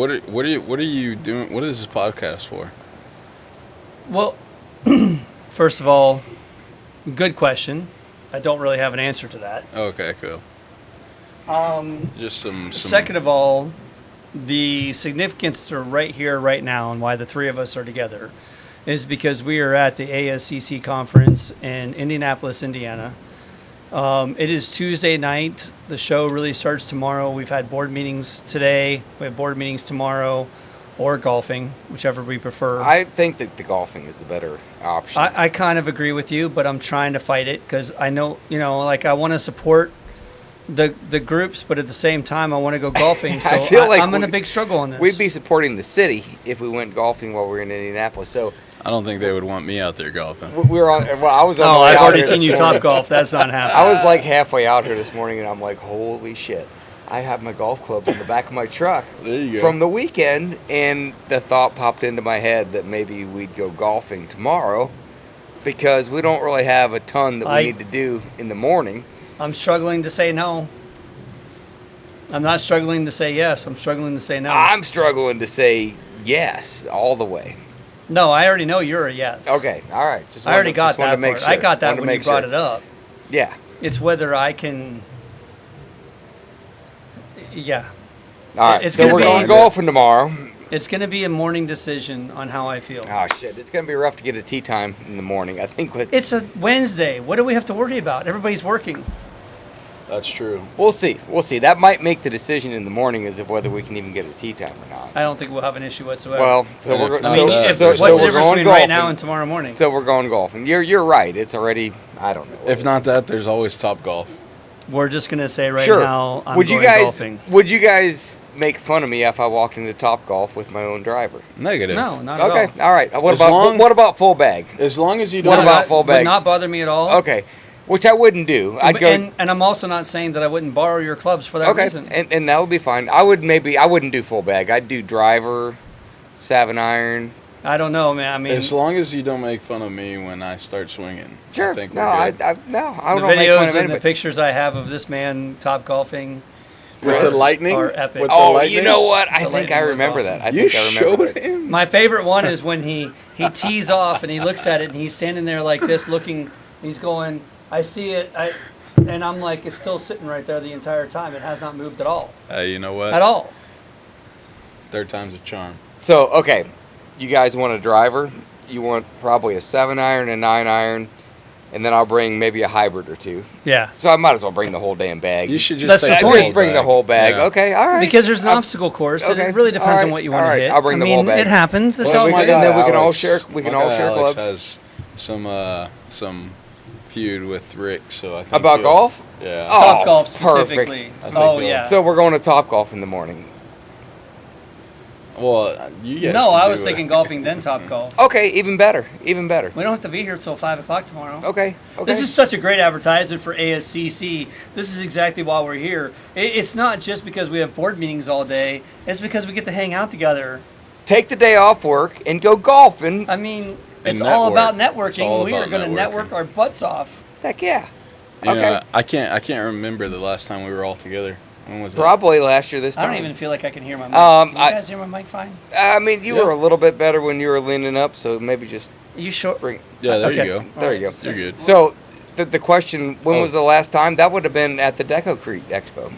What are you doing? What is this podcast for? Well, first of all, good question. I don't really have an answer to that. Okay, cool. Just some. Second of all, the significance to right here, right now, and why the three of us are together is because we are at the ASCC conference in Indianapolis, Indiana. It is Tuesday night. The show really starts tomorrow. We've had board meetings today. We have board meetings tomorrow, or golfing, whichever we prefer. I think that the golfing is the better option. I kind of agree with you, but I'm trying to fight it because I know, like I want to support the groups, but at the same time, I want to go golfing. So I feel like I'm in a big struggle on this. We'd be supporting the city if we went golfing while we were in Indianapolis. So I don't think they would want me out there golfing. we were on. Well, I was on. Oh, the way I've out already here seen this you morning. top golf. That's not happening. I was like halfway out here this morning, and I'm like, holy shit. I have my golf clubs in the back of my truck There you go. from the weekend, and the thought popped into my head that maybe we'd go golfing tomorrow because we don't really have a ton that we need to do in the morning. I'm struggling to say no. I'm not struggling to say yes. I'm struggling to say no. I'm struggling to say yes all the way. No, I already know you're a yes. Okay, all right. I already got that make part. sure. I got that Wanted to when you make brought sure. it up. Yeah. It's whether I can. Yeah. All right. It's So gonna we're be- going golfing tomorrow. It's going to be a morning decision on how I feel. Oh shit! It's gonna be rough to get a tea time in the morning. I think with It's a Wednesday. What do we have to worry about? Everybody's working. That's true. we'll see. We'll see. That might make the decision in the morning as of whether we can even get a tea time or not. I don't think we'll have an issue whatsoever. Well, so And we're if go- not so, that, if, so, what's so the we're difference going between golfing. right now and tomorrow morning? So we're going golfing. You're right. It's already. I don't know. If not that, there's always Top Golf. We're just going to say right sure. now I'm would you going guys golfing. would you guys make fun of me if I walked into Top Golf with my own driver? Negative. No, not at all. Okay. All right. What As about long- what about full bag? As long as you What don't. about that full bag? Would not bother me at all. Okay. Which I wouldn't do. I'd go. And I'm also not saying that I wouldn't borrow your clubs for that Okay, reason. and that would be fine. I wouldn't do full bag. I'd do driver, 7-iron. I don't know, man. I mean, As long as you don't make fun of me when I start swinging. Sure. I think No, we're I good. don't the make fun of videos and the anybody. pictures I have of this man top golfing With Chris the lightning? are epic. With the Oh, lightning? you know what? I The think I lightning was remember awesome. that. I You think I remember showed that. him? My favorite one is when he tees off and he looks at it and he's standing there like this looking, he's going, I see it, and I'm like, it's still sitting right there the entire time. It has not moved at all. You know what? At all. Third time's a charm. So, okay, you guys want a driver? You want probably a 7-iron, a 9-iron, and then I'll bring maybe a hybrid or two. Yeah. So I might as well bring the whole damn bag. You should That's just the take point. whole Just bring the bag. whole bag. Yeah. Okay, all right. Because there's an I'll- obstacle course, and okay, it really depends all on right, what you want all to right, hit. I'll bring I the mean, whole bag. it happens. It's Plus, all my good. And guy then we can all Alex- share- we my can all guy share Alex clubs. has some feud with Rick, so I think About he'll- golf? Yeah. Oh, Top golf perfect. specifically. I think Oh, he'll- yeah. So we're going to Top Golf in the morning. Well, you guys. No, can I do was it. thinking golfing, then top golf. Okay, even better. Even better. We don't have to be here till 5 o'clock tomorrow. Okay. Okay. This is such a great advertisement for ASCC. This is exactly why we're here. It's not just because we have board meetings all day. It's because we get to hang out together. Take the day off work and go golfing. I mean, And it's all network. about It's networking. all We are about going to networking. network our butts off. Heck yeah. You Okay. know, I can't remember the last time we were all together. When was that? Probably last year this I time. don't even feel like I can hear my mic. Um, Can you I- guys hear my mic fine? I mean, you Yeah. were a little bit better when you were leaning up, so maybe just You sure? bring. Yeah, there Okay. you go. There you go. You're good. So, the question: when Oh. was the last time? That would have been at the Concrete Expo.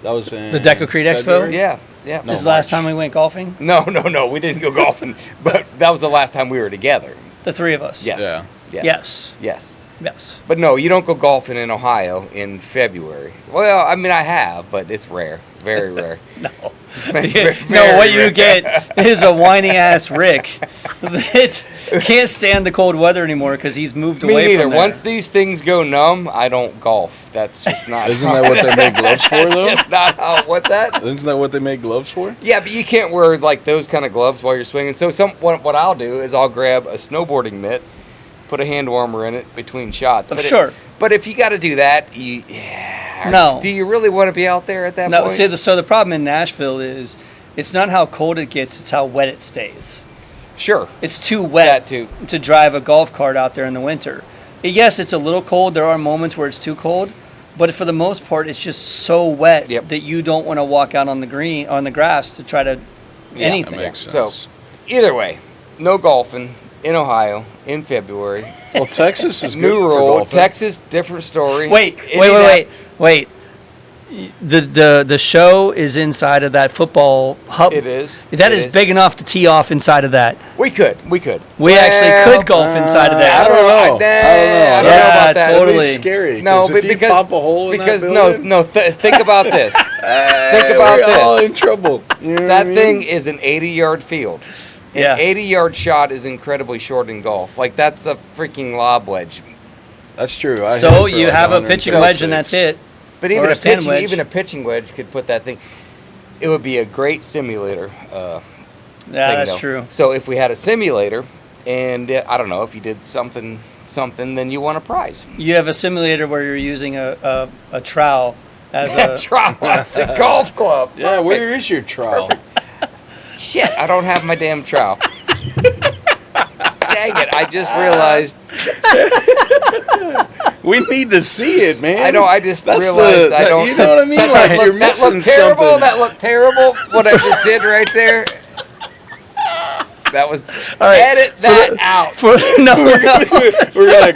That was in The Decorative Expo? February? Yeah, yeah. No. This is the last March. time we went golfing? No, we didn't go golfing, but that was the last time we were together. The three of us? Yes. Yeah. Yes. Yes. Yes. Yes. But no, you don't go golfing in Ohio in February. Well, I mean, I have, but it's rare. Very rare. No. Very No, what you rare. get is a whiny ass Rick that can't stand the cold weather anymore because he's moved Me away neither. from there. Once these things go numb, I don't golf. That's just not. Isn't that what they make gloves for, That's though? just not how. What's that? Isn't that what they make gloves for? Yeah, but you can't wear like those kind of gloves while you're swinging. So what I'll do is I'll grab a snowboarding mitt, put a hand warmer in it between shots. But Sure. But if you got to do that, No. Do you really want to be out there at that No, point? see, so the problem in Nashville is it's not how cold it gets, it's how wet it stays. Sure. It's too wet That too. to drive a golf cart out there in the winter. Yes, it's a little cold. There are moments where it's too cold, but for the most part, it's just so wet Yep. that you don't want to walk out on the green, on the grass to try to anything. That makes sense. So, either way, no golfing in Ohio in February. Well, Texas is good New for rule. golfing. Texas, different story. Wait. The show is inside of that football hub. It is. That is big enough to tee off inside of that. We could. We actually could golf inside of that. I don't know. I don't know Yeah, about that. totally. It'd be scary. No, if you pop a hole in that building, think about this. Think about we're all this. in trouble. You know what I That mean? thing is an 80-yard field. Yeah. An 80-yard shot is incredibly short in golf. Like, that's a freaking lob wedge. That's true. I hit So it for you like have a pitching wedge and 136. that's it. But Or a sand wedge. even a pitching wedge could put that thing. It would be a great simulator. Yeah, thing, that's though. true. So if we had a simulator, and I don't know, if you did something, then you won a prize. You have a simulator where you're using a trowel as a Trowel, it's a golf club. Yeah, where is your trowel? Shit, I don't have my damn trowel. Dang it, I just realized. We need to see it, man. I know, I just That's realized I don't. You know what I mean? Like you're missing terrible. something. That looked terrible. What I just did right there. That was. right, Edit that out. We're gonna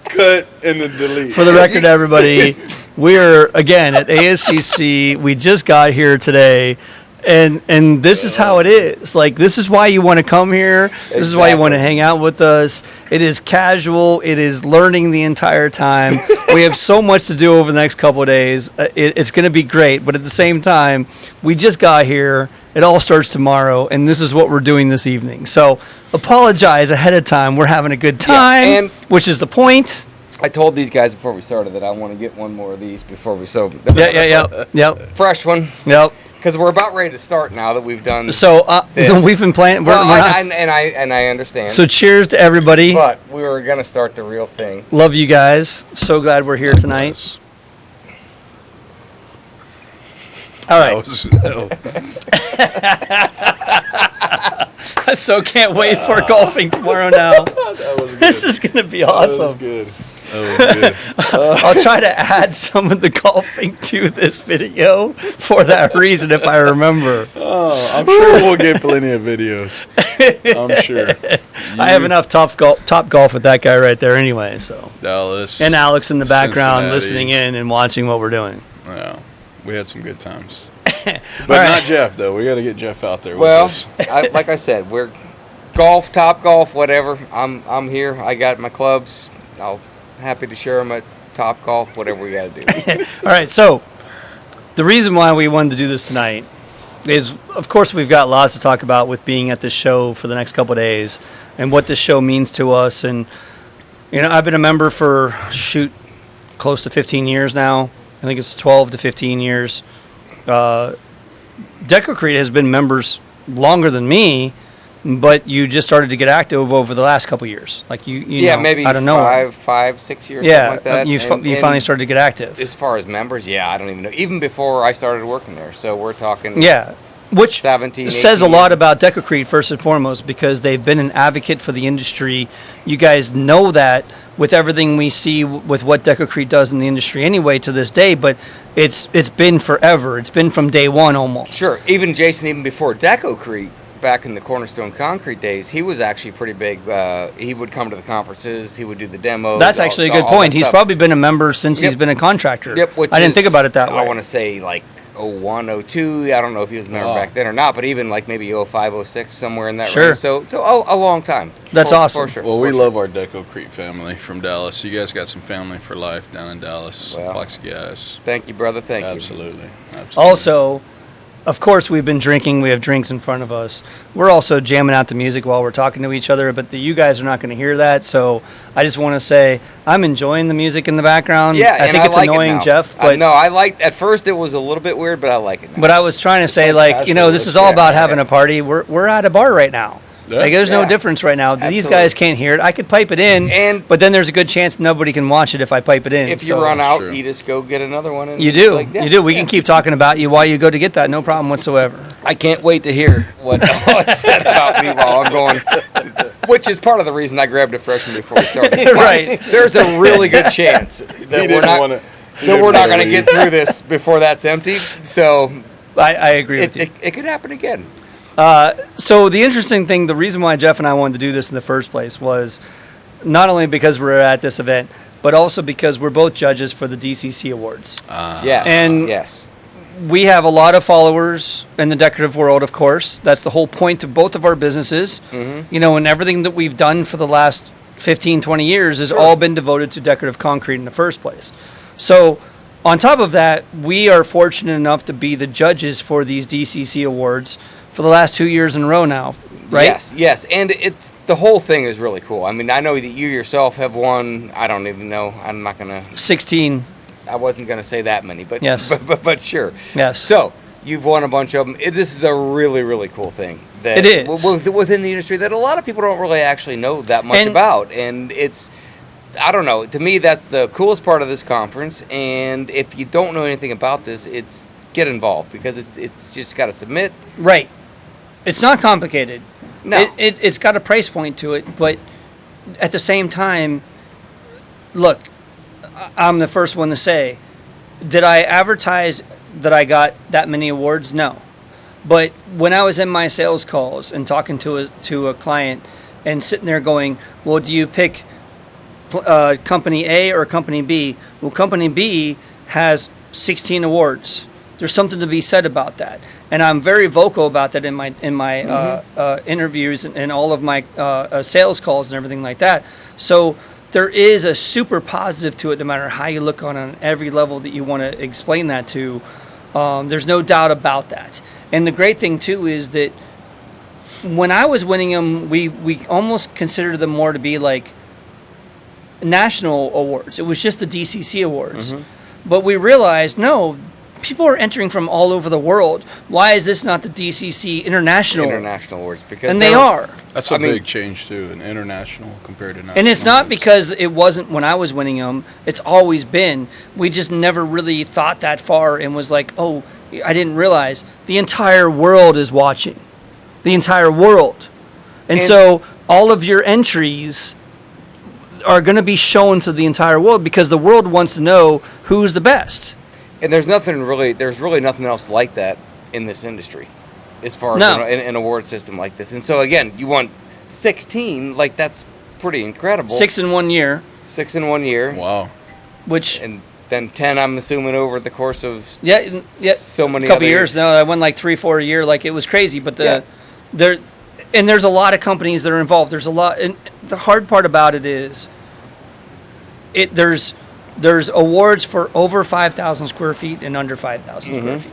cut, and then delete. For the record, everybody, we're again at ASCC. We just got here today, and this is how it is. Like, this is why you want to come here. This is why you want to hang out with us. It is casual. It is learning the entire time. We have so much to do over the next couple of days. It's going to be great, but at the same time, we just got here. It all starts tomorrow, and this is what we're doing this evening. So apologize ahead of time. We're having a good time, and which is the point. I told these guys before we started that I want to get one more of these before we. So Yep. fresh one. Yep. Because we're about ready to start now that we've done. So this. we've been playing. Well, We're not, and I understand. so cheers to everybody. but we were gonna start the real thing. Love you guys. So glad we're here tonight. All right. So can't wait for golfing tomorrow now. This is going to be awesome. That was good. That was good. I'll try to add some of the golfing to this video for that reason if I remember. Oh, I'm sure we'll get plenty of videos. I'm sure. I have enough top golf with that guy right there anyway. So Dallas and Alex in the background Cincinnati. listening in and watching what we're doing. Yeah, we had some good times. All But right. not Jeff, though. We got to get Jeff out there with Well, us. like I said, we're top golf, whatever. I'm here. I got my clubs. I'll happy to share them at Top Golf, whatever we got to do. All right, so the reason why we wanted to do this tonight is, of course, we've got lots to talk about with being at this show for the next couple of days and what this show means to us. And, you know, I've been a member for, close to 15 years now. I think it's 12 to 15 years. Decorative has been members longer than me, but you just started to get active over the last couple of years. Like you Yeah, know, maybe out of nowhere. 5-6 years, Yeah, something like that. you And finally started to get active. As far as members, yeah, I don't even know. Even before I started working there. So we're talking Yeah, which 17, says a 18 lot years. about Decorative first and foremost, because they've been an advocate for the industry. You guys know that with everything we see with what Decorative does in the industry anyway to this day, but it's been forever. It's been from day one almost. Sure. Even Jason, even before Decorative, back in the Cornerstone Concrete days, he was actually pretty big. He would come to the conferences. He would do the demos. That's actually a good all point. that He's stuff. probably been a member since he's Yep. been a contractor. Yep, which I didn't is, think about it that way. I want to say like 01, 02. I don't know if he was a member Oh. back then or not, but even like maybe 05, 06, somewhere in that Sure. range. So a long time. That's awesome. For sure. Well, we for sure. love our Deco Creek family from Dallas. You guys got some family for life down in Dallas. Well, Plexiglass. Thank you, brother. Thank you. Absolutely. Also, of course, we've been drinking. We have drinks in front of us. We're also jamming out the music while we're talking to each other, but you guys are not going to hear that. So I just want to say I'm enjoying the music in the background. Yeah, I and think it's like annoying, it now. Jeff. I But know I like. At first, it was a little bit weird, but I like it now. But I was trying to say, like like, you know, casual. this is all Yeah, about yeah. having a party. We're at a bar right now. Yeah. Like, there's no Yeah. difference right now. These Absolutely. guys can't hear it. I could pipe it in, but then there's a good chance nobody can watch it if I pipe it in. if you So- run out, True. you just go get another one. And You do. like, yeah, You do. We yeah. can keep talking about you while you go to get that. No problem whatsoever. I can't wait to hear what was said about me while I'm going. Which is part of the reason I grabbed a freshman before we started. Right. There's a really good chance that we're not wanna- that we're not going to get through this before that's empty. So I agree with you. it could happen again. So the interesting thing, the reason why Jeff and I wanted to do this in the first place was not only because we're at this event, but also because we're both judges for the DCC Awards. Yes. And yes. We have a lot of followers in the decorative world, of course. That's the whole point of both of our businesses. Mm-hmm. You know, and everything that we've done for the last 15, 20 years has all been devoted to decorative concrete in the first place. So on top of that, we are fortunate enough to be the judges for these DCC Awards for the last 2 years in a row now, right? Yes, yes. And it's the whole thing is really cool. I mean, I know that you yourself have won, I don't even know, I'm not going to... 16. I wasn't going to say that many, but yes. but sure. Yes. So you've won a bunch of them. This is a really, really cool thing. That it is. Within the industry that a lot of people don't really actually know that much about. And it's, I don't know, to me that's the coolest part of this conference. And if you don't know anything about this, it's get involved because it's just got to submit. Right. It's not complicated. No. It's got a price point to it, but at the same time, look, I'm the first one to say, did I advertise that I got that many awards? No. But when I was in my sales calls and talking to a client and sitting there going, well, do you pick company A or company B? Well, company B has 16 awards. There's something to be said about that. And I'm very vocal about that in my interviews and all of my sales calls and everything like that. So there is a super positive to it no matter how you look on every level that you want to explain that to. There's no doubt about that. And the great thing, too, is that when I was winning them, we almost considered them more to be like national awards. It was just the DCC awards. Mm-hmm. But we realized, no, people are entering from all over the world. Why is this not the DCC international awards? Because and they are. That's a big change too, an international compared to national. And it's not because it wasn't when I was winning them. It's always been. We just never really thought that far and was like, oh, I didn't realize the entire world is watching. The entire world. And so all of your entries are going to be shown to the entire world because the world wants to know who's the best. And there's really nothing else like that in this industry as far as an award system like this. And so, again, you won 16, like that's pretty incredible. 6 in 1 year. 6 in 1 year. Wow. And then 10, I'm assuming, over the course of so many couple years. No, I won like 3-4 a year. Like it was crazy. But there's a lot of companies that are involved. There's a lot. And the hard part about it is there's awards for over 5,000 square feet and under 5,000 square feet.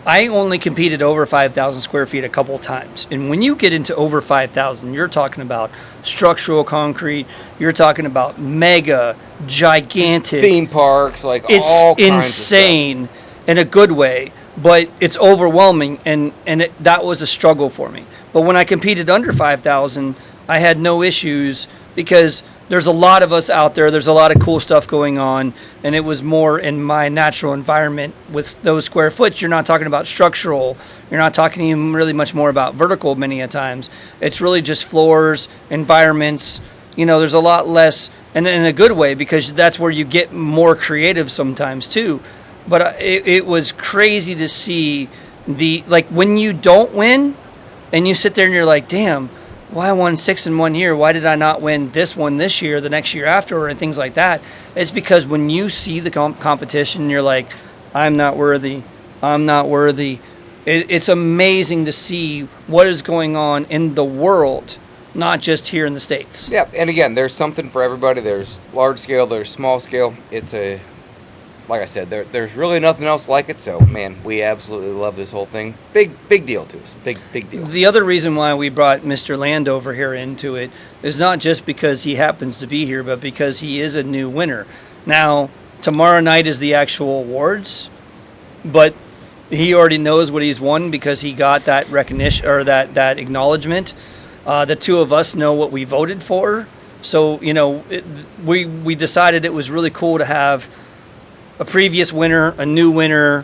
I only competed over 5,000 square feet a couple of times. And when you get into over 5,000, you're talking about structural concrete. You're talking about mega, gigantic. Theme parks, like it's all kinds insane of stuff. In a good way, but it's overwhelming. And that was a struggle for me. But when I competed under 5,000, I had no issues because there's a lot of us out there. There's a lot of cool stuff going on, and it was more in my natural environment with those square foot. You're not talking about structural. You're not talking even really much more about vertical many a times. It's really just floors, environments. You know, there's a lot less, and in a good way because that's where you get more creative sometimes too. But it was crazy to see when you don't win, and you sit there and you're like, damn. Well, I won 6 in 1 year. Why did I not win this one this year, the next year after, and things like that? It's because when you see the competition, you're like, I'm not worthy. I'm not worthy. It's amazing to see what is going on in the world, not just here in the States. Yeah, and again, there's something for everybody. There's large scale, there's small scale. Like I said, there's really nothing else like it. So, man, we absolutely love this whole thing. Big deal to us. Big deal. The other reason why we brought Mr. Landover here into it is not just because he happens to be here, but because he is a new winner. Now, tomorrow night is the actual awards, but he already knows what he's won because he got that recognition or that acknowledgement. The two of us know what we voted for. So, you know, we decided it was really cool to have a previous winner, a new winner,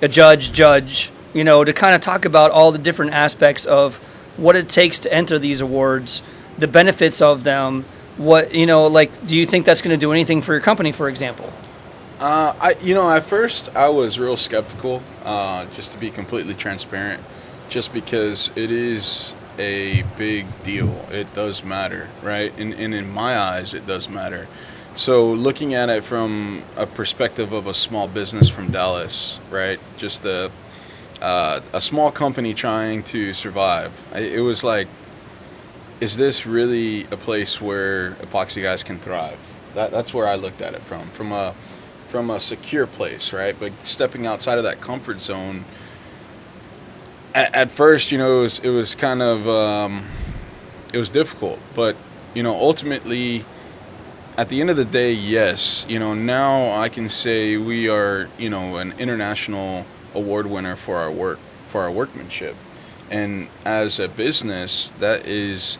a judge, you know, to kind of talk about all the different aspects of what it takes to enter these awards, the benefits of them, what, you know, like, do you think that's going to do anything for your company, for example? At first I was real skeptical, just to be completely transparent, just because it is a big deal. It does matter, right? And in my eyes, it does matter. So looking at it from a perspective of a small business from Dallas, right? Just a small company trying to survive. It was like, is this really a place where epoxy guys can thrive? That's where I looked at it from a secure place, right? But stepping outside of that comfort zone, at first, you know, it was kind of it was difficult, but you know, ultimately, at the end of the day, yes, you know, now I can say we are, you know, an international award winner for our work, for our workmanship. And as a business, that is,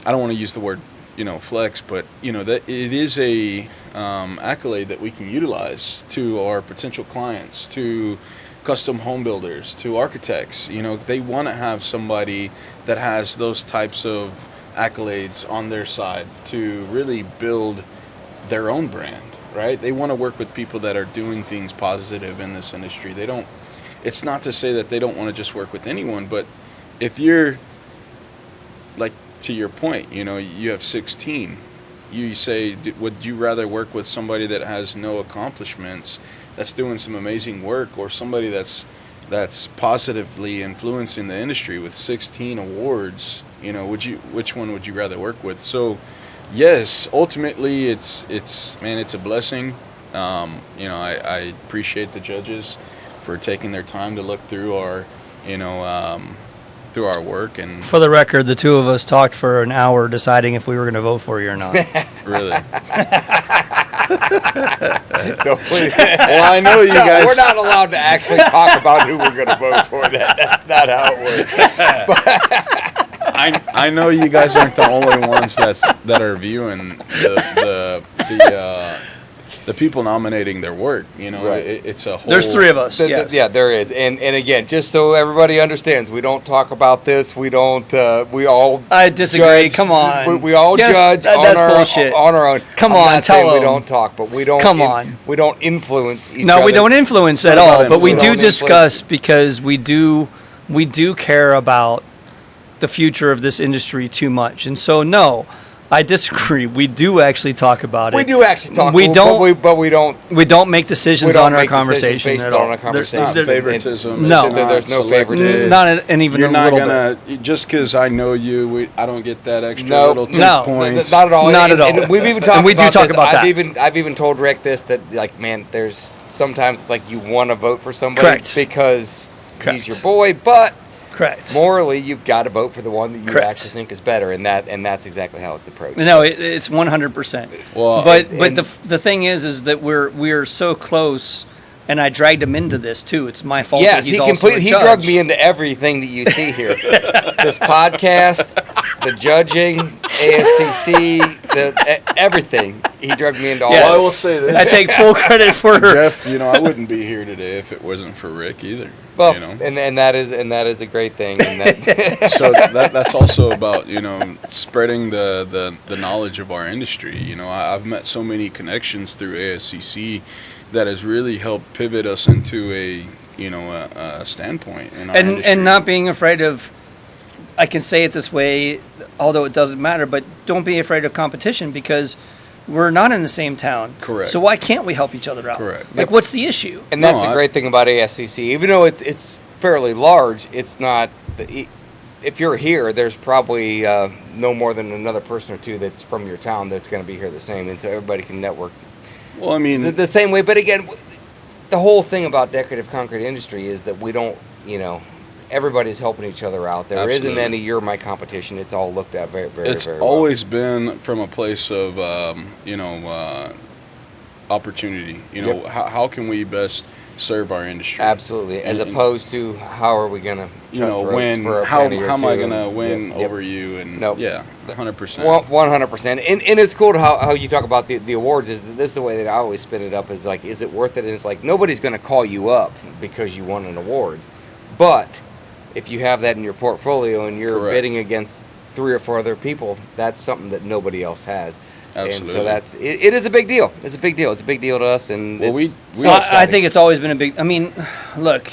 I don't want to use the word, you know, flex, but, you know, that it is a accolade that we can utilize to our potential clients, to custom home builders, to architects. You know, they want to have somebody that has those types of accolades on their side to really build their own brand, right? They want to work with people that are doing things positive in this industry. They don't, it's not to say that they don't want to just work with anyone, but if you're, like, to your point, you know, you have 16, you say, would you rather work with somebody that has no accomplishments, that's doing some amazing work, or somebody that's positively influencing the industry with 16 awards? You know, which one would you rather work with? So, yes, ultimately, it's a blessing. You know, I appreciate the judges for taking their time to look through our, you know, through our work. And For the record, the two of us talked for an hour deciding if we were going to vote for you or not. really. Well, I know you guys. We're not allowed to actually talk about who we're going to vote for. That's not how it works. I know you guys aren't the only ones that are viewing the people nominating their work. You know, Right. It's a whole. There's three of us. Yes. Yeah, there is. And again, just so everybody understands, we don't talk about this. We don't. We all. I disagree. Judge, Come on. We all Yes, judge that's on bullshit. our own. Come I'm on, not tell saying we them. don't talk, but we don't. Come on. We don't influence each No, other. we don't influence at not all, about but we do influence. discuss because we do care about the future of this industry too much. And so, no, I disagree. We do actually talk about it. We do actually talk. We don't. But we don't. We don't make decisions We don't on our make decisions conversation based at on all. our There's- conversation. It's not there- favoritism. No. It's not There's no selective. favoritism. Not and even You're a not little gonna bit. just because I know you. I don't get that extra No, little 2 no, points. Not at all. Not at all. And we've even talked And we do about talk this. about that. I've even told Rick this, that, like, man, there's sometimes it's like you want to vote for somebody Correct. because Correct. he's your boy, but Correct. morally you've got to vote for the one that you Correct. actually think is better, and that's exactly how it's approached. No, it's 100%. Well, but and- the thing is that we're so close, and I dragged him into this too. It's my fault. Yes, that he's also a he judge. drugged me into everything that you see here. This podcast, the judging, ASCC, everything. He drugged me into all Yes. of I it. will say this. I take full credit for Jeff, you know, I wouldn't be here today if it wasn't for Rick either. Well, you know, and that is a great thing. And that so that's also about, you know, spreading the knowledge of our industry. You know, I've met so many connections through ASCC that has really helped pivot us into a, you know, a standpoint in our industry. and not being afraid of. I can say it this way, although it doesn't matter. But don't be afraid of competition because we're not in the same town. Correct. So why can't we help each other out? Correct. Like, what's the issue? And that's No, the I- great thing about ASCC. Even though it's fairly large, it's not. If you're here, there's probably no more than another person or two that's from your town that's going to be here the same, and so everybody can network Well, I mean, the same way. But again, the whole thing about decorative concrete industry is that we don't, you know, everybody's helping each other out. There isn't Absolutely. any you're my competition. It's all looked at very, very, it's very well. always been from a place of, you know, opportunity. You know, Yep. how can we best serve our industry? Absolutely, as And- opposed to how are we going to, You know, how am I gonna win Yep. over you? And Nope. yeah, 100%. 100%. And it's cool to how you talk about the awards. Is that this is the way that I always spin it up, is like, is it worth it? And it's like, nobody's going to call you up because you won an award. But if you have that in your portfolio and you're Correct. bidding against 3 or 4 other people, that's something that nobody else has. And Absolutely. so it is a big deal. It's a big deal. It's a big deal to us. And Well, it's So I think it's always been a big. I mean, look,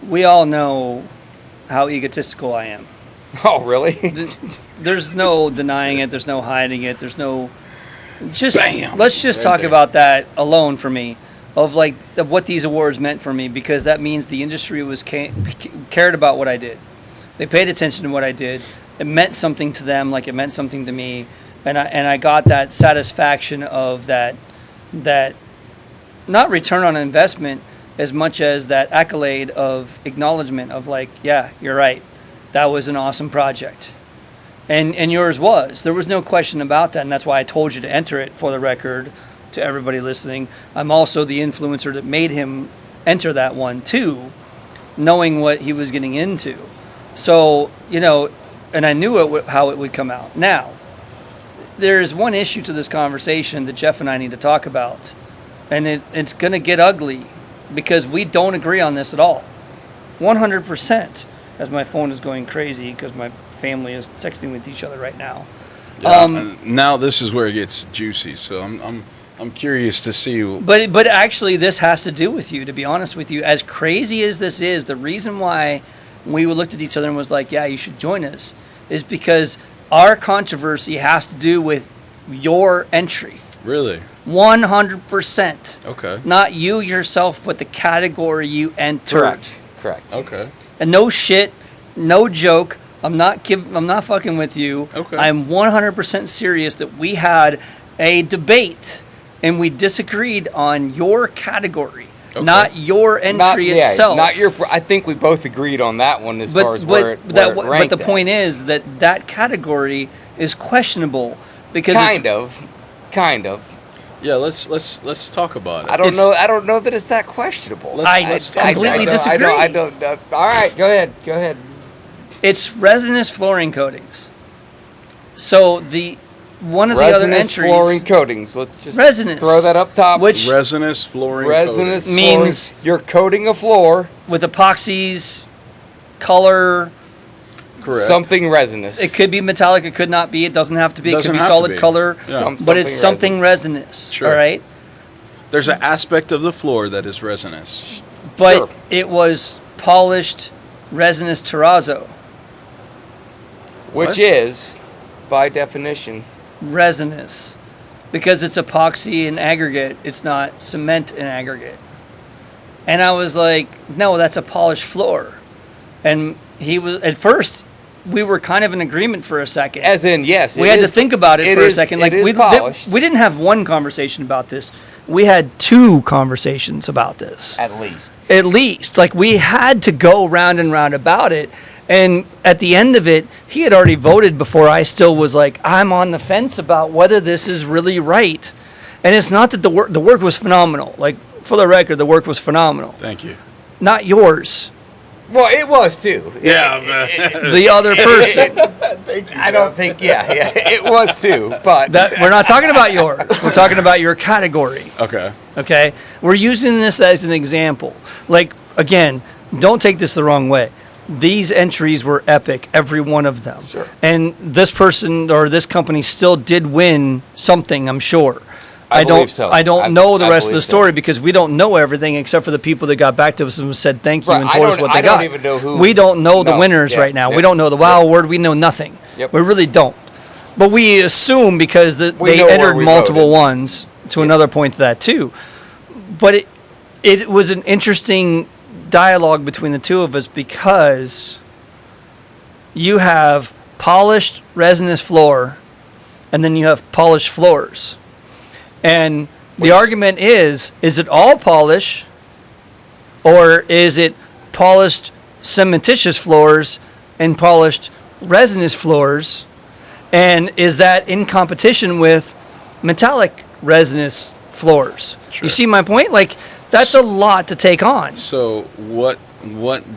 we all know how egotistical I am. Oh, really? There's no denying it. There's no hiding it. There's no Bam! Let's just Right talk there. about that alone for me, of what these awards meant for me, because that means the industry was cared about what I did. They paid attention to what I did. It meant something to them, like it meant something to me, and I got that satisfaction of that not return on investment as much as that accolade of acknowledgement of like, yeah, you're right, that was an awesome project. And yours was. There was no question about that, and that's why I told you to enter it, for the record, to everybody listening. I'm also the influencer that made him enter that one, too, knowing what he was getting into. So, and I knew how it would come out. Now, there's one issue to this conversation that Jeff and I need to talk about, and it's going to get ugly because we don't agree on this at all. 100%, as my phone is going crazy because my family is texting with each other right now. Yeah, and now this is where it gets juicy. So I'm curious to see. But actually, this has to do with you. To be honest with you, as crazy as this is, the reason why we looked at each other and was like, "Yeah, you should join us," is because our controversy has to do with your entry. Really? 100%. Okay. Not you yourself, but the category you entered. Correct. Okay. And no shit, no joke. I'm not fucking with you. Okay. I'm 100% serious that we had a debate and we disagreed on your category, not your entry itself. Not your. I think we both agreed on that one as far as where it but ranked the point is that category is questionable because kind of. Yeah, let's talk about it. I don't know that it's that questionable. Let's talk completely about it. disagree. I don't. All right, go ahead. It's resinous flooring coatings. So one of the other Resinous entries, flooring coatings. Let's just resinous, throw that up top. which Resinous flooring. resinous coating. means flooring. You're coating a floor. with epoxies, color. Correct. Something resinous. It could be metallic. It could not be. It doesn't have to be. It Doesn't could be have to solid be. color. Yeah. But it's something resinous. Sure. All right. There's an aspect of the floor that is resinous. But Sure. it was polished resinous terrazzo. Which What? is, by definition, Resinous. Because it's epoxy and aggregate. It's not cement and aggregate. And I was like, no, that's a polished floor. And he was, at first, we were kind of in agreement for a second. as in yes, We had to think about it for a second. Like it is we polished. didn't have one conversation about this. We had two conversations about this. At least. At least. Like we had to go round and round about it. And at the end of it, he had already voted before I still was like, I'm on the fence about whether this is really right. And it's not that the work was phenomenal. Like, for the record, the work was phenomenal. Thank you. Not yours. Well, it was too. Yeah. The other person. Thank you. I don't think. Yeah, it was too. But We're not talking about yours. We're talking about your category. Okay. Okay? We're using this as an example. Like, again, don't take this the wrong way. These entries were epic, every one of them. Sure. And this person or this company still did win something, I'm sure. I believe so. I don't know the I rest of the believe so. story because we don't know everything except for the people that got back to us and said thank you Right, and I told us don't- what they I got. don't even know who- We don't know the No, winners yeah, right now. yeah, We don't know the WOW yep. award. We know nothing. Yep. We really don't. But we assume because We they know where entered we multiple voted. ones to another point to that too. But it was an interesting dialogue between the two of us because you have polished resinous floor and then you have polished floors. And the argument is it all polish or is it polished cementitious floors and polished resinous floors? And is that in competition with metallic resinous floors? Sure. You see my point? Like, that's a lot to take on. So what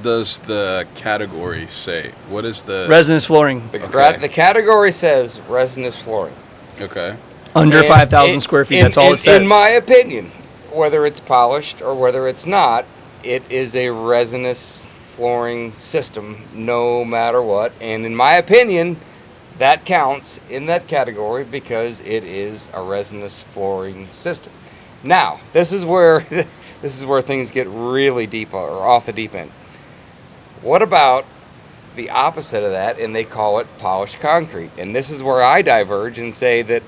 does the category say? What is the Resinous flooring. the category says resinous flooring. Okay. Under And 5,000 square feet. That's all it says. In my opinion, whether it's polished or whether it's not, it is a resinous flooring system, no matter what. And in my opinion, that counts in that category because it is a resinous flooring system. Now, this is where things get really deep or off the deep end. What about the opposite of that, and they call it polished concrete. And this is where I diverge and say that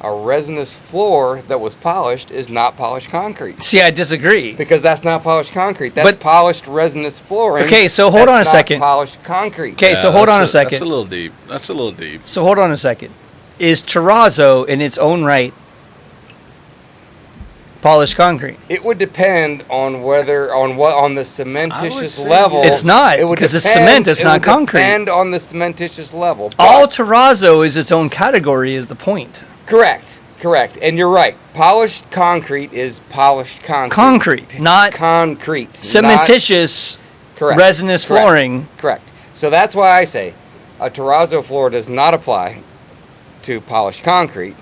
a resinous floor that was polished is not polished concrete. See, I disagree. Because that's not polished concrete. That's But- polished resinous flooring. Okay, so hold on a That's not second. Polished concrete. Okay, so hold on a That's second. a little deep. That's a little deep. So hold on a second. Is terrazzo in its own right polished concrete? It would depend on whether on the cementitious say level. It's not, It would because it's depend- cement, it's it not would concrete. Depend on the cementitious level. All but- terrazzo is its own category is the point. Correct. And you're right. Polished concrete is polished concrete. Concrete, not Concrete. cementitious Correct. resinous Correct. flooring. Correct. So that's why I say a terrazzo floor does not apply to polished concrete,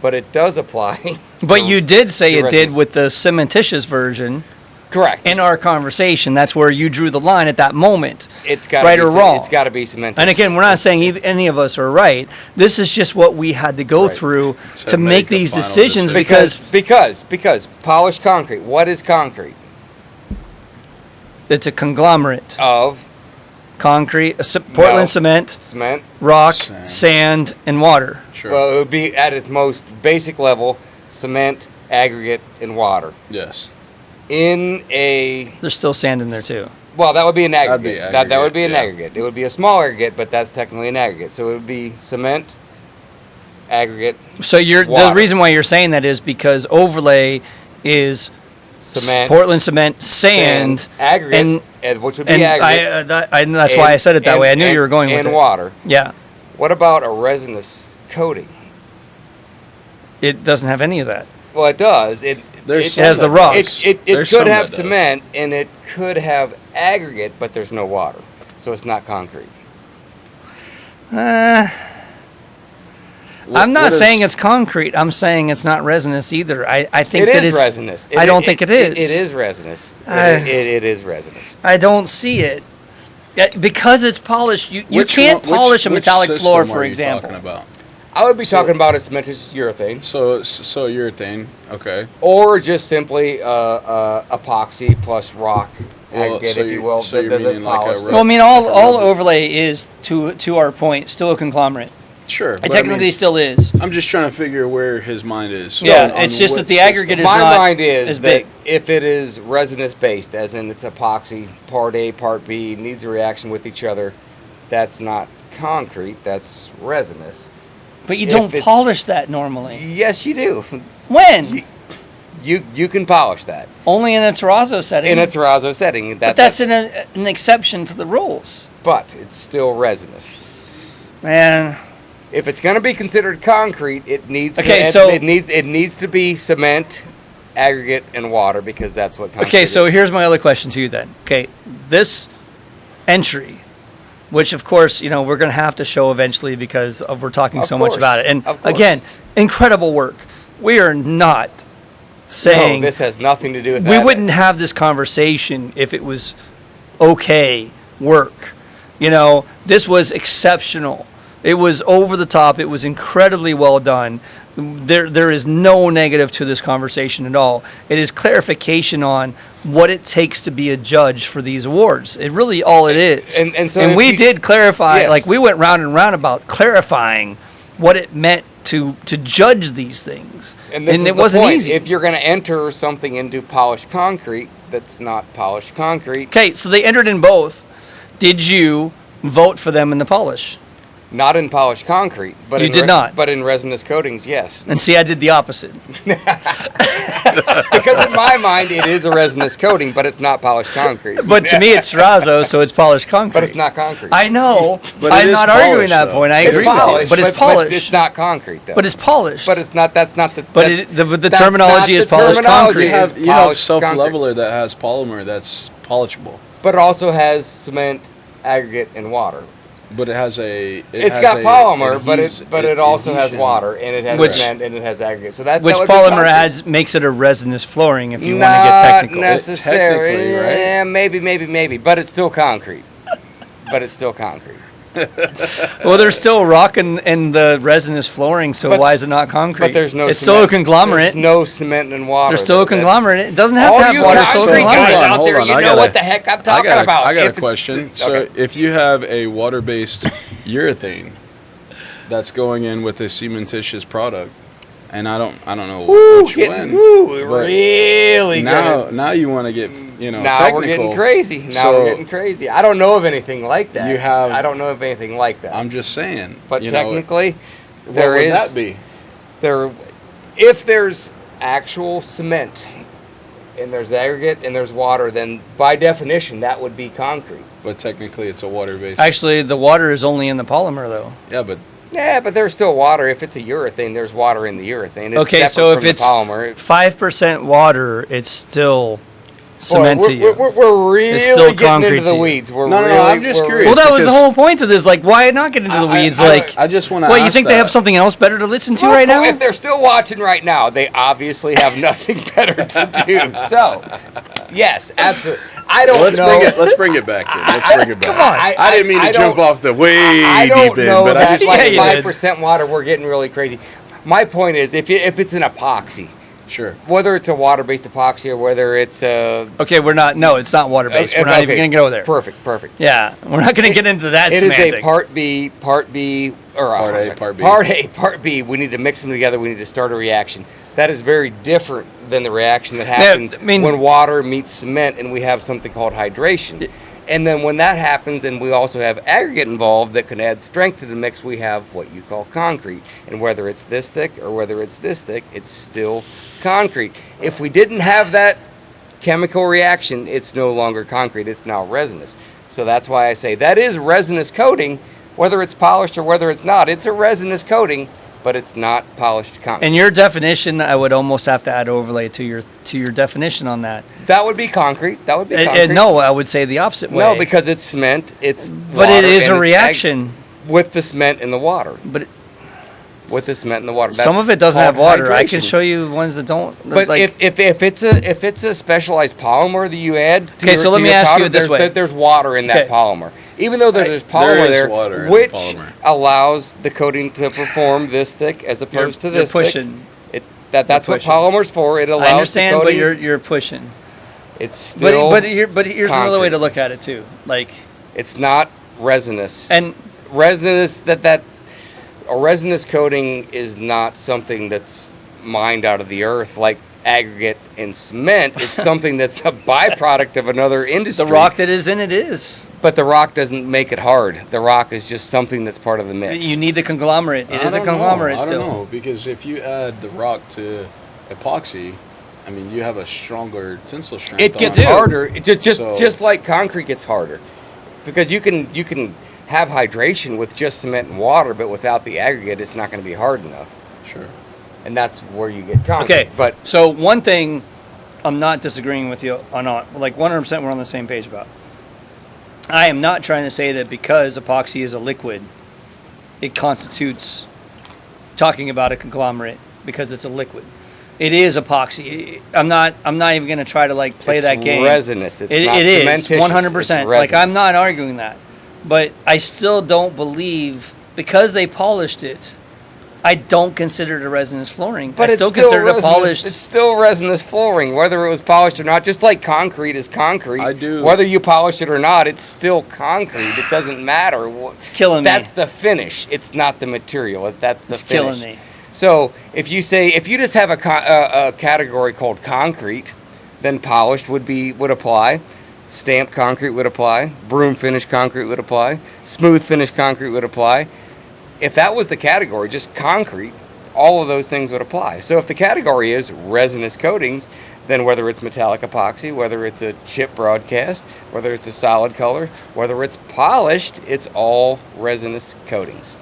but it does apply. But you did say to it did resin. with the cementitious version Correct. in our conversation. That's where you drew the line at that moment. It's got right be, or wrong. It's got to be cementitious. And again, we're not saying any of us are right. This is just what we had to go Right. through To to make make the these final decisions decision. because polished concrete. What is concrete? it's a conglomerate. Of Concrete, Portland No. cement, cement. rock, Sand. sand, and water. Sure. Well, it would be at its most basic level: cement, aggregate, and water. yes. In a There's still sand in there too. well, that would be an That'd be aggregate. That would be an aggregate, aggregate. It would be a small aggregate, but that's technically an aggregate. So it would be cement, aggregate, So the Water. reason why you're saying that is because overlay is cement, Portland cement, sand, aggregate, which would be and aggregate. that's why I said it that way. I knew you were going with and it. water. Yeah, What about a resinous coating? it doesn't have any of that. Well, it does. It has the rocks. It There's could some have that does. cement and it could have aggregate, but there's no water, so it's not concrete. I'm not saying it's concrete. I'm saying it's not resinous either. I think It that is it's resinous. I don't think it is. It is resinous. Uh, It is resinous. I don't see it. Yeah, because it's polished. You can't polish a metallic floor, system for are you example. talking about? I would be So- talking about a cementitious urethane, So urethane. Okay. or just simply epoxy plus rock Well, aggregate, so if you will. so you're that's meaning like a polished. Well, I mean, all overlay is to our point still a conglomerate. Sure. It but I technically mean, still is. I'm just trying to figure where his mind is. Yeah, on it's just what that the system. aggregate is My not mind is as that big. if it is resinous based, as in it's epoxy, part A, part B, needs a reaction with each other, that's not concrete, that's resinous. But you if don't it's- polish that normally. Yes, you do. When? You can polish that Only in a terrazzo setting. in a terrazzo setting. but that's an exception to the rules. But it's still resinous. Man, If it's going to be considered concrete, it needs Okay, to, so- it needs to be cement, aggregate, and water, because that's what concrete okay, so is. here's my other question to you then. Okay, this entry, which of course, we're going to have to show eventually because we're talking Of so much course, about it. And of course. again, incredible work. We are not saying No, this has nothing to do with we that. wouldn't have this conversation if it was okay work. This was exceptional. It was over the top. It was incredibly well done. There is no negative to this conversation at all. It is clarification on what it takes to be a judge for these awards. It really all it is. And so if we you- did clarify, Yes. like we went round and round about clarifying what it meant to judge these things. And this is it the wasn't point. easy. If you're going to enter something into polished concrete that's not polished concrete, Okay, so they entered in both. Did you vote for them in the polish? not in polished concrete, but You in did not. But in resinous coatings, yes. And see, I did the opposite. Because in my mind, it is a resinous coating, but it's not polished concrete. But to me, it's terrazzo, so it's polished concrete. But it's not concrete. I know. But it I'm is not arguing polished, that though. point. I It's agree with you. polished, But it's polished. But it's not concrete, though. But it's polished. But it's not. That's not the. But that's- the that's terminology not is the polished terminology. concrete. You have, It's you have polished concrete. self-leveler that has polymer that's polishable, But it also has cement, aggregate, and water. but it has a. It's has got a polymer, but adhes- it also has adhesion. water, and it has Which- cement, and it has aggregate. So that which that would be polymer concrete. makes it a resinous flooring if you want to Not get technical. necessarily. Technically, right? Yeah, maybe, but it's still concrete. But it's still concrete. Well, there's still rock in the resinous flooring, so why is it not concrete? But there's no It's cement. still a conglomerate. There's no cement and water. There's still a conglomerate. It doesn't have All to have you water. It's still a concrete guys conglomerate. out there, Hold on, you know what the heck I'm talking about. I got If a it's- question. So Okay. if you have a water-based urethane that's going in with a cementitious product, and I don't know which one. but Really now you want to get Now technical. we're getting crazy. Now So we're getting crazy. I don't know of anything like that. You have- I don't know of anything like that. I'm just saying. but you know, technically, what there would is that be? there. If there's actual cement and there's aggregate and there's water, then by definition that would be concrete. But technically, it's a water-based. Actually, the water is only in the polymer, though. yeah, but Yeah, but there's still water. If it's a urethane, there's water in the urethane. It's Okay, separate so if from the it's polymer. 5% water, it's still cement Boy, to you. We're really still getting concrete into the to you. weeds. We're No, really, I'm just we're curious. Well, that was the because- whole point of this. Like, why not get into the weeds? I just want to. what, you think they have something else better to listen to Well, right now? If they're still watching right now, they obviously have nothing better to do. So, yes, absolutely. I don't Let's know. bring it back. Then. Let's bring it back. Come on. I didn't mean to jump don't- off the way I don't deep in, know but I that just like Yeah, you did. 5% water, we're getting really crazy. My point is, if it's an epoxy, sure. whether it's a water-based epoxy or whether it's a Okay, we're not. No, it's not water based. We're not even going to go there. Perfect. Yeah, we're not going to get into that It is semantic. a part B, or Part A, sorry, part B. Part A, part B. We need to mix them together. We need to start a reaction. That is very different than the reaction that happens I mean- when water meets cement and we have something called hydration. And then when that happens and we also have aggregate involved that can add strength to the mix, we have what you call concrete. And whether it's this thick or whether it's this thick, it's still concrete. If we didn't have that chemical reaction, it's no longer concrete. It's now resinous. So that's why I say that is resinous coating, whether it's polished or whether it's not. It's a resinous coating, but it's not polished concrete. And your definition, I would almost have to add overlay to your definition on that. That would be concrete. That would be concrete. No, I would say the opposite way. No, because it's cement. It's but water, it is and a it's reaction. with the cement and the water. But With the cement and the water. some That's of it doesn't have called water. I can hydration. show you ones that don't. But like, if it's a specialized polymer that you add to Okay, your, so let to me your ask you powder, it this way. there's water in that Okay. polymer. Even though there's There polymer is there, water in the which polymer. allows the coating to perform this thick as opposed to you're this pushing. thick. That's what pushing. polymer's for. It allows I understand, the but coating. you're pushing. It's still But here's another way to concrete. look at it too. Like, It's not resinous. and resinous a resinous coating is not something that's mined out of the earth like aggregate and cement. It's something that's a byproduct of another industry. the rock that is in it is. But the rock doesn't make it hard. The rock is just something that's part of the mix. You need the conglomerate. It I is a don't know. conglomerate I still. don't know, because if you add the rock to epoxy, I mean, you have a stronger tensile strength. It gets on harder. It just So- just like concrete gets harder, because you can have hydration with just cement and water, but without the aggregate, it's not going to be hard enough. Sure. And that's where you get concrete. Okay, but so one thing I'm not disagreeing with you on, like 100% we're on the same page about. I am not trying to say that because epoxy is a liquid, it constitutes talking about a conglomerate because it's a liquid. It is epoxy. I'm not even going to try to like play it's that game. resinous. It's It not is cementitious. 100%. It's Like, I'm resinous. not arguing that, but I still don't believe because they polished it. I don't consider it a resinous flooring. But I it's still consider it a resinous- polished. It's still resinous flooring, whether it was polished or not. Just like concrete is concrete. I do. Whether you polish it or not, it's still concrete. It doesn't matter. It's killing me. That's the finish. It's not the material. That's the It's finish. killing me. So if you just have a category called concrete, then polished would apply. Stamped concrete would apply. Broom finished concrete would apply. Smooth finished concrete would apply. If that was the category, just concrete, all of those things would apply. So if the category is resinous coatings, then whether it's metallic epoxy, whether it's a chip broadcast, whether it's a solid color, whether it's polished, it's all resinous coatings.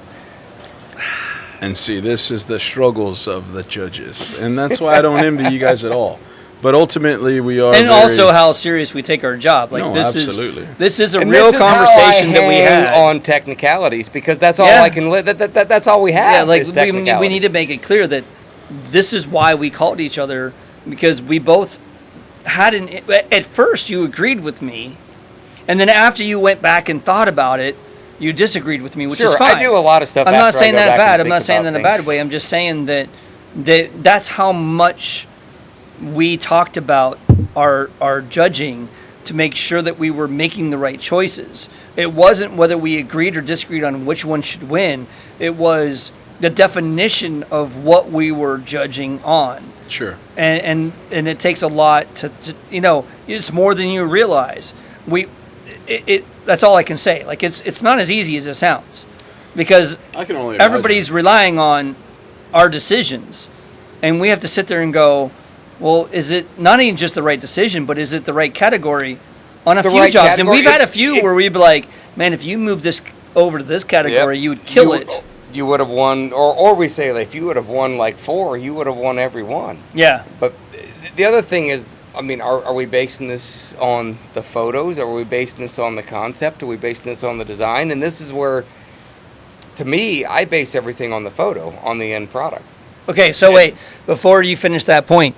And see, this is the struggles of the judges, and that's why I don't envy you guys at all. But ultimately, we are. And very- also how serious we take our job. Like No, this absolutely. is a And real this is how conversation I that we hang had. on technicalities, because that's all Yeah. I can. That's all we have. Yeah, like is we technicalities. need to make it clear that this is why we called each other, because we both had at first you agreed with me, and then after you went back and thought about it, you disagreed with me, which Sure, is fine. I do a lot of stuff. I'm not after I saying go that back and bad. I'm think not saying that about in a bad things. way. I'm just saying that that's how much we talked about our judging to make sure that we were making the right choices. It wasn't whether we agreed or disagreed on which one should win. It was the definition of what we were judging on. Sure. And it takes a lot to it's more than you realize. That's all I can say. Like it's not as easy as it sounds, because I can only everybody's relying on our decisions, and we have to sit there and go, well, is it not even just the right decision, but is it the right category on a The few right jobs? category. And we've had a few where we'd be like, man, if you move this over to this category, you would kill it. You would have won, or we say, like, if you would have won like 4, you would have won every one. Yeah. But the other thing is, I mean, are we basing this on the photos? Are we basing this on the concept? Are we basing this on the design? And this is where, to me, I base everything on the photo, on the end product. Okay, so wait, before you finish that point,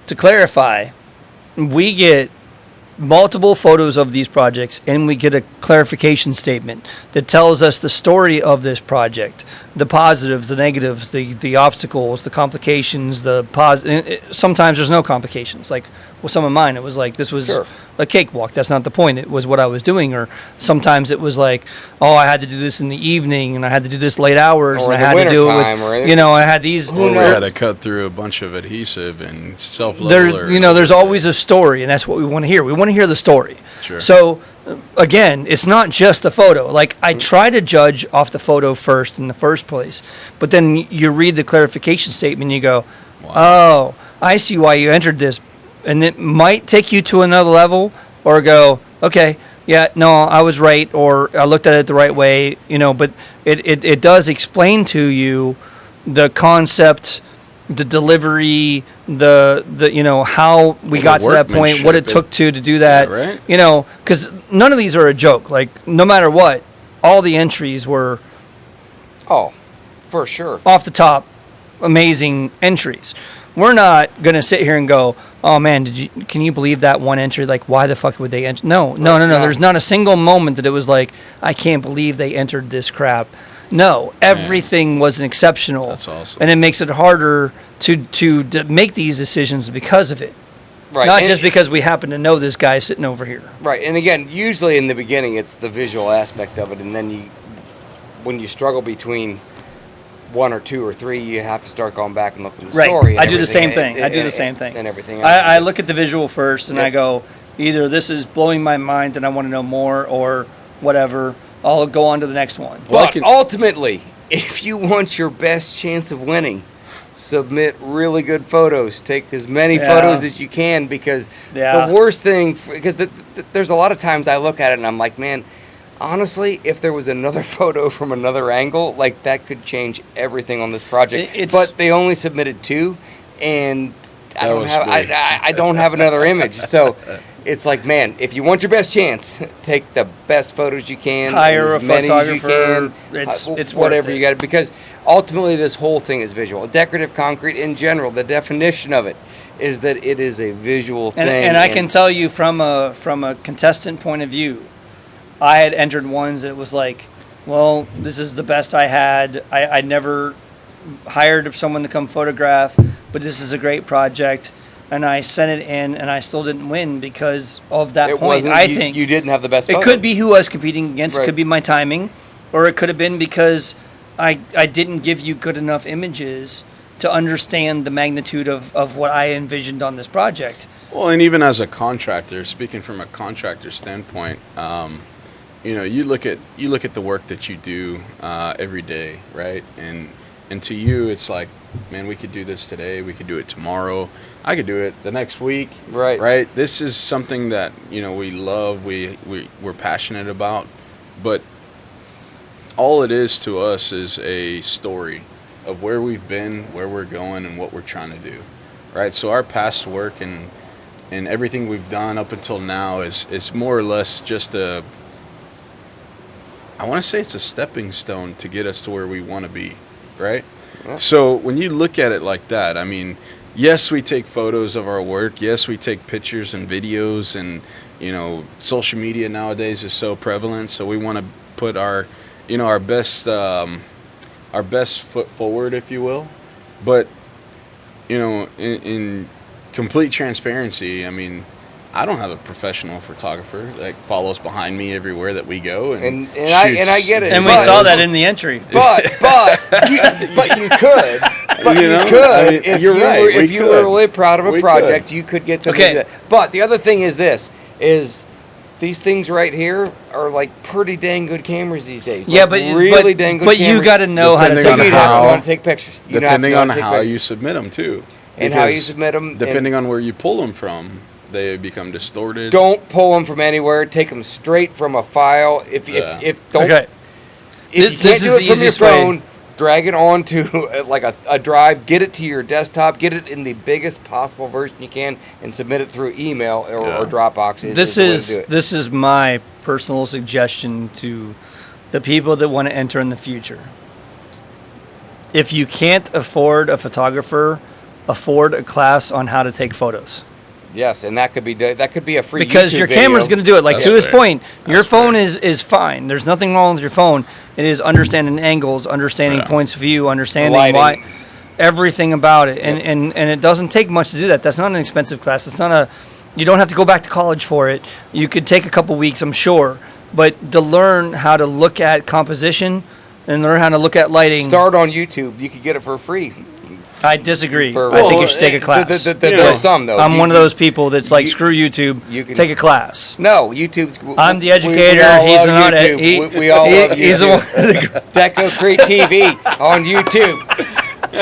to clarify, we get multiple photos of these projects, and we get a clarification statement that tells us the story of this project, the positives, the negatives, the obstacles, the complications, sometimes there's no complications. Like with some of mine, it was like this was a cakewalk. That's not the point. It was what I was doing. Or sometimes it was like, oh, I had to do this in the evening, and I had to do this late hours, Or and I the had to do it wintertime, with, I had these. Or we had to cut through a bunch of adhesive and self-leveler. There's always a story, and that's what we want to hear. We want to hear the story. Sure. So, again, it's not just the photo. Like, I try to judge off the photo first in the first place, but then you read the clarification statement and you go, oh, I see why you entered this. And it might take you to another level, or go, okay, yeah, no, I was right, or I looked at it the right way, but it does explain to you the concept, the delivery, the how we got to that point, what it took to do that, yeah, right? Because none of these are a joke. Like, no matter what, all the entries were, oh, for sure, off the top, amazing entries. We're not gonna sit here and go, oh man, can you believe that one entry? Like, why the fuck would they enter? No. There's not a single moment that it was like, I can't believe they entered this crap. No, everything was exceptional. That's awesome. And it makes it harder to make these decisions because of it. Right. Not just because we happen to know this guy sitting over here. Right. And again, usually in the beginning, it's the visual aspect of it. And then when you struggle between 1 or 2 or 3, you have to start going back and looking at the story. I do the same thing. And everything else. I look at the visual first, and I go, either this is blowing my mind and I want to know more, or whatever, I'll go on to the next one. But ultimately, if you want your best chance of winning, submit really good photos. Take as many photos as you can, because the worst thing, because there's a lot of times I look at it and I'm like, man, honestly, if there was another photo from another angle, like, that could change everything on this project. But they only submitted 2, and I don't have another image. So it's like, man, if you want your best chance, take the best photos you can, hire as a many as you photographer. can, It's whatever worth you got, because ultimately this whole thing is visual. Decorative concrete in general, the definition of it is that it is a visual thing. And I can tell you from a contestant point of view, I had entered ones that was like, well, this is the best I had. I never hired someone to come photograph, but this is a great project. And I sent it in, and I still didn't win because of that point. I think you didn't have the best photo. It could be who I was competing against. Right. It could be my timing, or it could have been because I didn't give you good enough images to understand the magnitude of what I envisioned on this project. Well, and even as a contractor, speaking from a contractor standpoint, you look at the work that you do every day, right? And to you, it's like, man, we could do this today. We could do it tomorrow. I could do it the next week. Right. Right. This is something that we love. We're passionate about, but all it is to us is a story of where we've been, where we're going, and what we're trying to do. Right. So our past work and everything we've done up until now is more or less just I want to say it's a stepping stone to get us to where we want to be, right? Yeah. So when you look at it like that, I mean, yes, we take photos of our work. Yes, we take pictures and videos, and social media nowadays is so prevalent. So we want to put our best foot forward, if you will. But in complete transparency, I mean, I don't have a professional photographer that follows behind me everywhere that we go, and I get it. And we saw that in the entry. But you could. But you could. I mean, if you were really proud of a project, you could get something. Okay. But the other thing is this: these things right here are like pretty dang good cameras these days. Yeah, like really dang good. But cameras. You got to know how to take You want to take pictures. Depending on how you submit them too. And how you submit them. Depending on where you pull them from, they become distorted. Don't pull them from anywhere. Take them straight from a file. If you can't do it from your phone, drag it onto like a drive. Get it to your desktop. Get it in the biggest possible version you can, and submit it through email or Dropbox. This is my personal suggestion to the people that want to enter in the future. If you can't afford a photographer, afford a class on how to take photos. Yes, and that could be a free because YouTube your video. camera's going to do it. Like to his point, your phone is fine. There's nothing wrong with your phone. It is understanding angles, understanding points of view, understanding why, everything about it, and it doesn't take much to do that. That's not an expensive class. It's not you don't have to go back to college for it. You could take a couple weeks, I'm sure, but to learn how to look at composition and learn how to look at lighting. Start on YouTube. You could get it for free. I disagree. I think you should take a class. There's some, though. I'm one of those people that's like, screw YouTube, take a class. No, YouTube. I'm the educator. He's not. We all love YouTube. He's the one. Decorative TV on YouTube.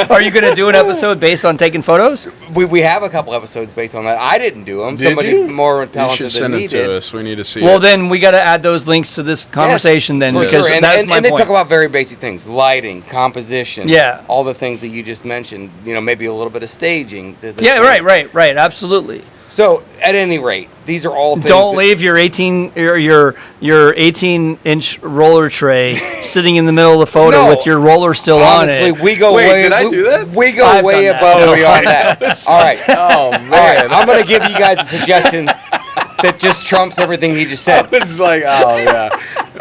Are you going to do an episode based on taking photos? We have a couple episodes based on that. I didn't do them. Somebody more talented than me did. You should send it to us. We need to see Well, then we got to add those links to this conversation then. Because sure. that's my point. And they talk about very basic things. Lighting, composition. All the things that you just mentioned. Maybe a little bit of staging. Right. Absolutely. So, at any rate, these are all things. Don't leave your 18-inch roller tray sitting in the middle of the photo with your roller still on it. Honestly, we go way. Did I do that? We go way above and beyond that. All right. Oh man. All right. I'm going to give you guys a suggestion that just trumps everything he just said. This is like, oh yeah,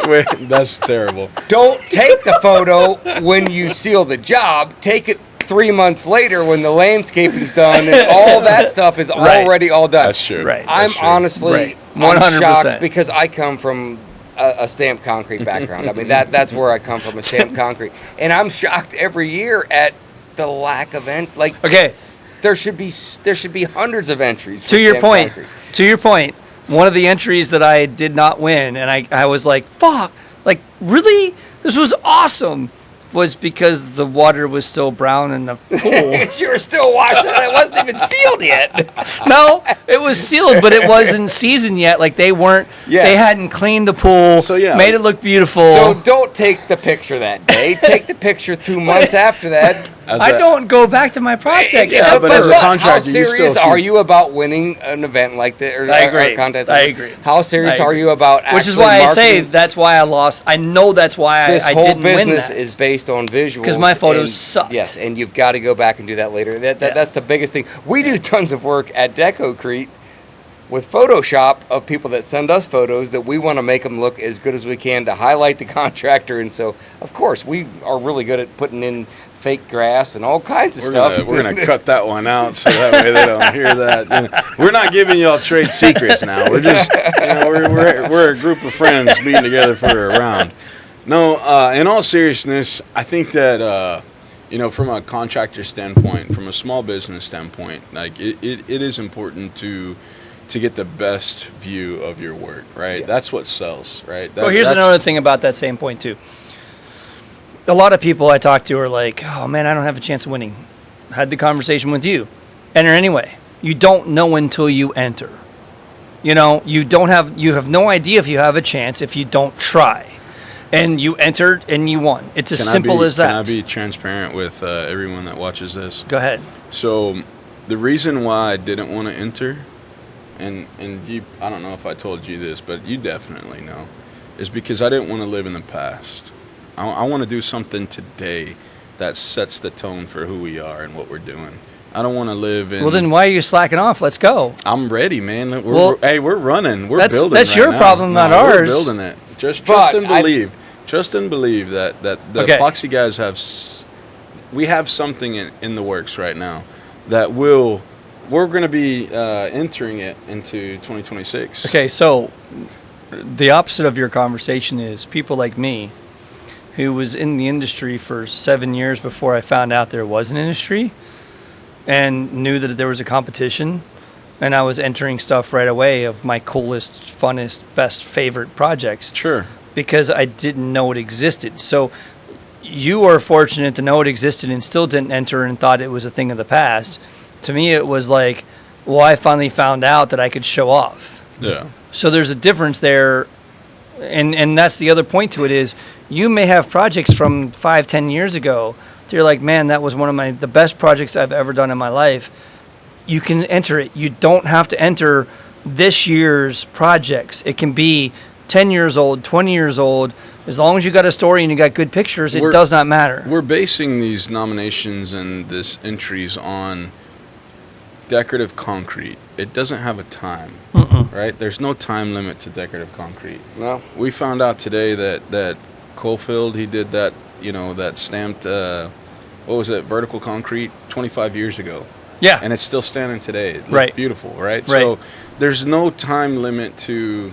wait, that's terrible. Don't take the photo when you seal the job. Take it 3 months later when the landscaping's done and all that stuff is already all done. That's true. Right. I'm honestly 100% shocked because I come from a stamped concrete background. I mean that's where I come from, a stamped concrete, and I'm shocked every year at the lack of there should be hundreds of entries. To your point, one of the entries that I did not win, and I was like, fuck, like really, this was awesome. Was because the water was still brown in the pool. You were still washing it. It wasn't even sealed yet. No, it was sealed, but it wasn't seasoned yet. Like they weren't. Yes. They hadn't cleaned the pool. So made it look beautiful. So don't take the picture that day. Take the picture 2 months after that. I don't go back to my projects. Yeah, but as a contractor, how serious are you about winning an event like this? I agree. I agree. How serious are you about actually Which is why I say that's why I lost. I know that's why I didn't win that. This whole business is based on visuals. Because my photos suck. Yes, and you've got to go back and do that later. That's the biggest thing. We do tons of work at Decocrete with Photoshop of people that send us photos that we want to make them look as good as we can to highlight the contractor. And so, of course, we are really good at putting in fake grass and all kinds of stuff. We're gonna cut that one out so that way they don't hear that. We're not giving y'all trade secrets now. We're just we're a group of friends being together for a round. No, in all seriousness, I think that from a contractor standpoint, from a small business standpoint, like it is important to get the best view of your work, right? Yes. That's what sells, right? Here's another thing about that same point too. A lot of people I talk to are like, oh man, I don't have a chance of winning. I had the conversation with you. Enter anyway. You don't know until you enter. You have no idea if you have a chance if you don't try. And you entered and you won. It's as simple as that. Can I be transparent with everyone that watches this? Go ahead. So the reason why I didn't want to enter, and you, I don't know if I told you this, but you definitely know, is because I didn't want to live in the past. I want to do something today that sets the tone for who we are and what we're doing. I don't want to live in... Well, then why are you slacking off? Let's go. I'm ready, man. We're running. We're building That's right your now. problem, not ours. We're building it. Just trust and believe. Trust and believe that the Okay. epoxy guys we have something in the works right now that we're going to be entering it into 2026. Okay, so the opposite of your conversation is people like me, who was in the industry for 7 years before I found out there was an industry, and knew that there was a competition, and I was entering stuff right away of my coolest, funnest, best, favorite projects. Sure. Because I didn't know it existed. So you are fortunate to know it existed and still didn't enter and thought it was a thing of the past. To me, it was like, well, I finally found out that I could show off. Yeah. So there's a difference there. And that's the other point to it is you may have projects from 5-10 years ago that you're like, man, that was one of the best projects I've ever done in my life. You can enter it. You don't have to enter this year's projects. It can be 10 years old, 20 years old. As long as you got a story and you got good pictures, it does not matter. We're basing these nominations and this entries on decorative concrete. It doesn't have a time, right? There's no time limit to decorative concrete. No. We found out today that Coalfield, he did that, that stamped, what was it, vertical concrete 25 years ago. Yeah. And it's still standing today. It looked Right. beautiful, right? Right. So there's no time limit to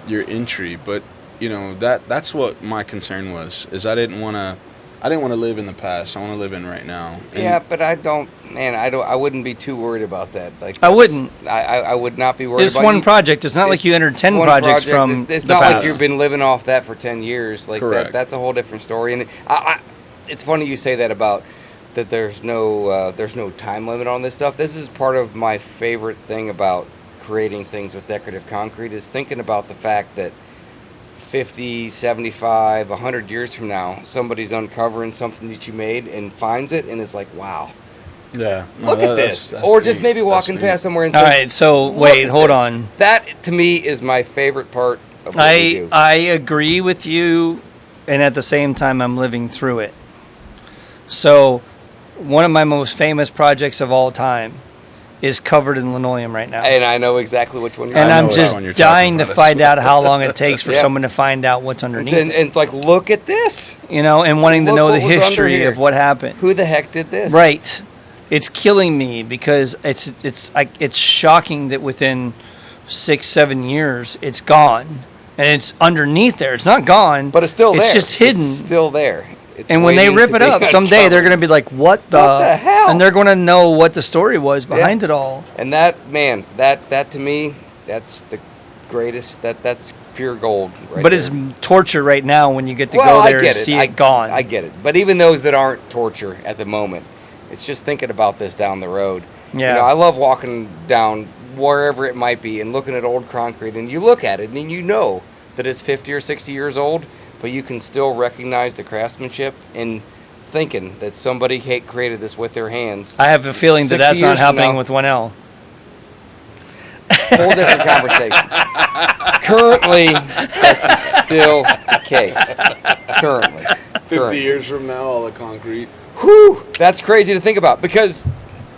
your entry, but that's what my concern was, is I didn't want to live in the past. I want to live in right now. And Yeah, but I wouldn't be too worried about that. Like I wouldn't. I would not be worried It's about one you. project. It's not like you entered It's 10 one projects project. from It's the not past. like you've been living off that for 10 years. Like Correct. that's a whole different story. And it's funny you say that about that. There's no time limit on this stuff. This is part of my favorite thing about creating things with decorative concrete is thinking about the fact that 50, 75, 100 years from now, somebody's uncovering something that you made and finds it and is like, wow, Yeah. No, look at this. that's Or just neat. maybe That's walking neat. past somewhere and All saying, right, so "Look wait, at hold this." on. That, to me, is my favorite part of what we do. I agree with you, and at the same time, I'm living through it. So, one of my most famous projects of all time is covered in linoleum right now. And I know exactly which one you're And I I'm know just that one you're talking dying to about. find out how long it takes for Yeah. someone to find out what's underneath and, it, and it's like, look at this. and wanting to Look know the what was under history here. of what happened. Who the heck did this? Right. It's killing me because it's shocking that within 6-7 years it's gone and it's underneath there. It's not gone, But it's still there. It's just hidden. It's still there. It's And when they waiting rip to it be up someday, they're uncovered. going to be like, "What the hell?" And they're going to know what the story was behind it all. And that, man, that to me, that's the greatest. That's pure gold. Right But there. it's torture right now when you get to Well, go there I get and it. see I, it gone. I get it. But even those that aren't torture at the moment, it's just thinking about this down the road. Yeah. I love walking down wherever it might be and looking at old concrete, and you look at it and you know that it's 50 or 60 years old, but you can still recognize the craftsmanship and thinking that somebody created this with their hands. I have a feeling that 60 that's not years from happening now- with 1L. Whole different conversation. Currently, that's still the case. Currently. 50 years from now, all the concrete. Whew, that's crazy to think about because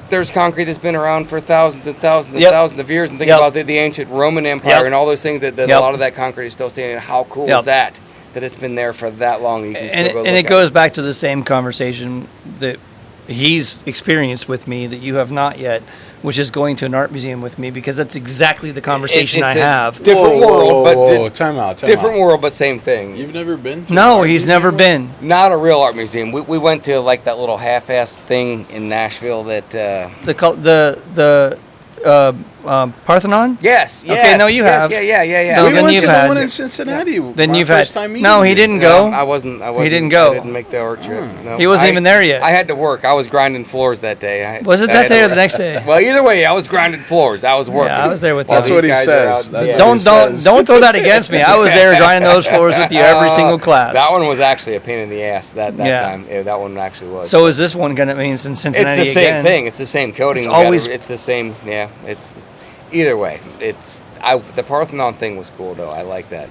there's concrete that's been around for thousands and thousands and Yep. thousands of years. And think Yep. about the ancient Roman Empire Yep. and all those things that Yep. a lot of that concrete is still standing. How cool Yep. is that? That it's been there for that long. And you can still go And look it at goes back to the same conversation that he's experienced with me that you have not yet, which is going to an art museum with me because that's exactly the conversation I it's a have. Different world, but time out. different world, but same thing. You've never been to No, an art he's museum? never been. Not a real art museum. We went to like that little half-assed thing in Nashville that. The Parthenon? Yes. Okay, no, you have. Yeah. No, We then went you've to the had- one in Cincinnati. Then my you've first had. time meeting No, he you. didn't No, go. I wasn't. He didn't go. I didn't make the art trip. No. He wasn't even there yet. I had to work. I was grinding floors that day. Was it I that had to day or work. the next day? Well, either way, I was grinding floors. I was working. I was there with While him. That's these what he guys are says. out- That's yeah. what Don't he don't says. don't throw that against me. I was there grinding those floors with you every single class. That one was actually a pain in the ass that Yeah. time. Yeah, that one actually was. So is this one gonna mean in Cincinnati it's the same again? thing. It's the same coating. It's We gotta- always- it's the same. Yeah. It's either way. The Parthenon thing was cool though. I like that.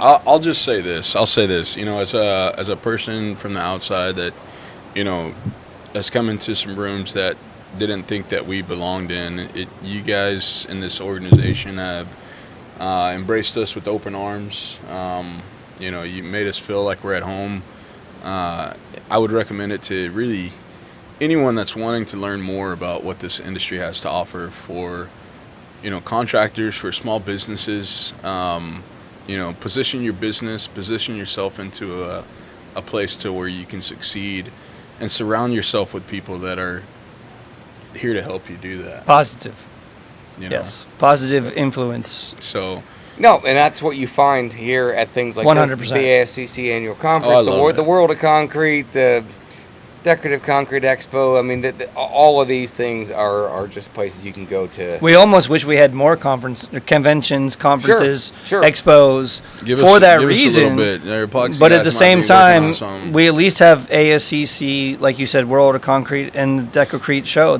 I'll just say this. I'll say this. As a person from the outside that, has come into some rooms that didn't think that we belonged in. You guys in this organization have embraced us with open arms. You made us feel like we're at home. I would recommend it to really anyone that's wanting to learn more about what this industry has to offer for, contractors, for small businesses. Position your business, position yourself into a place to where you can succeed, and surround yourself with people that are here to help you do that. Positive. Yes, positive influence. So. No, and that's what you find here at things like 100%. This, the ASCC annual conference, the World of Concrete, the Decorative Concrete Expo. I mean, all of these things are just places you can go to. We almost wish we had more conventions, conferences, Sure. expos Give for us, that give reason. Us a little bit. But at the same time, we at least have ASCC, like you said, World of Concrete, and the Decocrete show,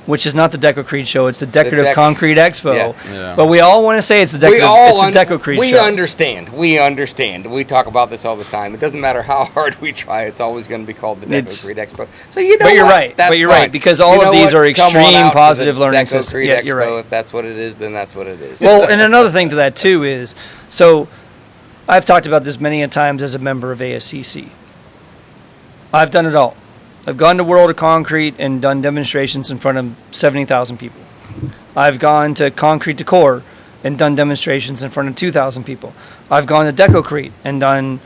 which is not the Decocrete show, it's the Decorative Concrete Expo. Yeah. But we all want to say it's the Decocrete show. We understand. We understand. We talk about this all the time. It doesn't matter how hard we try. It's always going to be called the Decocrete Expo. So but you're right. That's but you're fine. right, because all of these are extreme positive learning systems. systems. Yeah, you're right. If that's what it is, then that's what it is. Well, and another thing to that too is, so I've talked about this many a times as a member of ASCC. I've done it all. I've gone to World of Concrete and done demonstrations in front of 70,000 people. I've gone to Concrete Decor and done demonstrations in front of 2,000 people. I've gone to Decocrete and done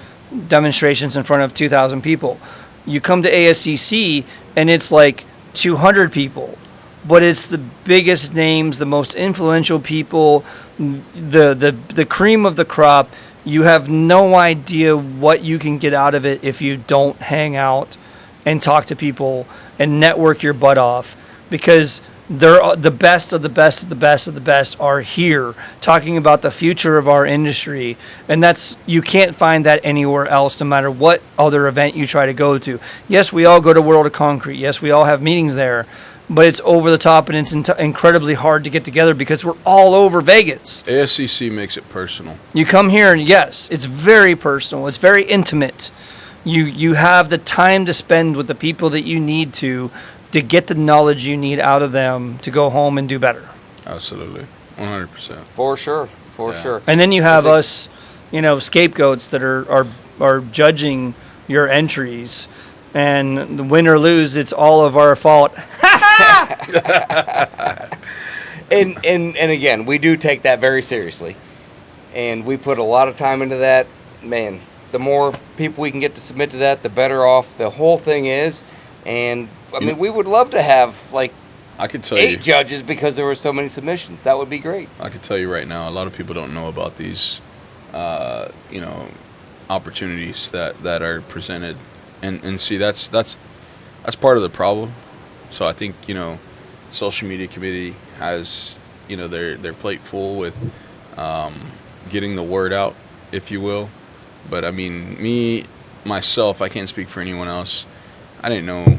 demonstrations in front of 2,000 people. You come to ASCC and it's like 200 people, but it's the biggest names, the most influential people, the cream of the crop. You have no idea what you can get out of it if you don't hang out and talk to people and network your butt off, because they're the best of the best of the best of the best are here talking about the future of our industry. And you can't find that anywhere else, no matter what other event you try to go to. Yes, we all go to World of Concrete. Yes, we all have meetings there, but it's over the top and it's incredibly hard to get together because we're all over Vegas. ASCC makes it personal. You come here and yes, it's very personal. It's very intimate. You have the time to spend with the people that you need to get the knowledge you need out of them to go home and do better. Absolutely. 100%. For sure. For sure. And then you have us, scapegoats that are judging your entries, and the win or lose, it's all of our fault. And again, we do take that very seriously. And we put a lot of time into that. Man, the more people we can get to submit to that, the better off the whole thing is. And I mean, we would love to have I could tell 8 judges because there were so many submissions. That would be great. I could tell you right now, a lot of people don't know about these, opportunities that are presented, and see that's part of the problem. So I think social media committee has their plate full with getting the word out, if you will. But I mean, myself, I can't speak for anyone else. I didn't know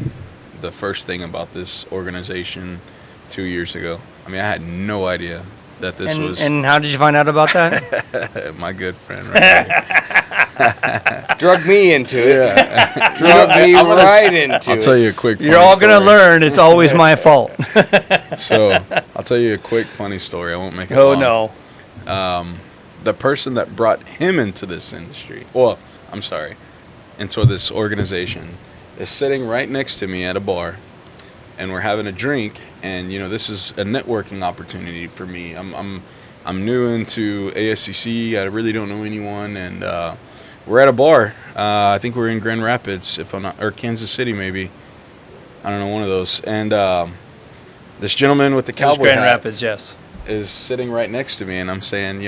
the first thing about this organization 2 years ago. I mean, I had no idea that this was... And how did you find out about that? My good friend right here. Drug me into it. Yeah. Drug me right into it. I'll tell you a quick funny You're all story. going to learn it's always my fault. So, I'll tell you a quick funny story. I won't make it long. No. The person that brought him into this industry, into this organization, is sitting right next to me at a bar, and we're having a drink, and this is a networking opportunity for me. I'm new into ASCC. I really don't know anyone, and we're at a bar. I think we're in Grand Rapids, if I'm not, or Kansas City maybe. I don't know, one of those. And this gentleman with the cowboy Grand hat Rapids, yes, is sitting right next to me, and I'm saying,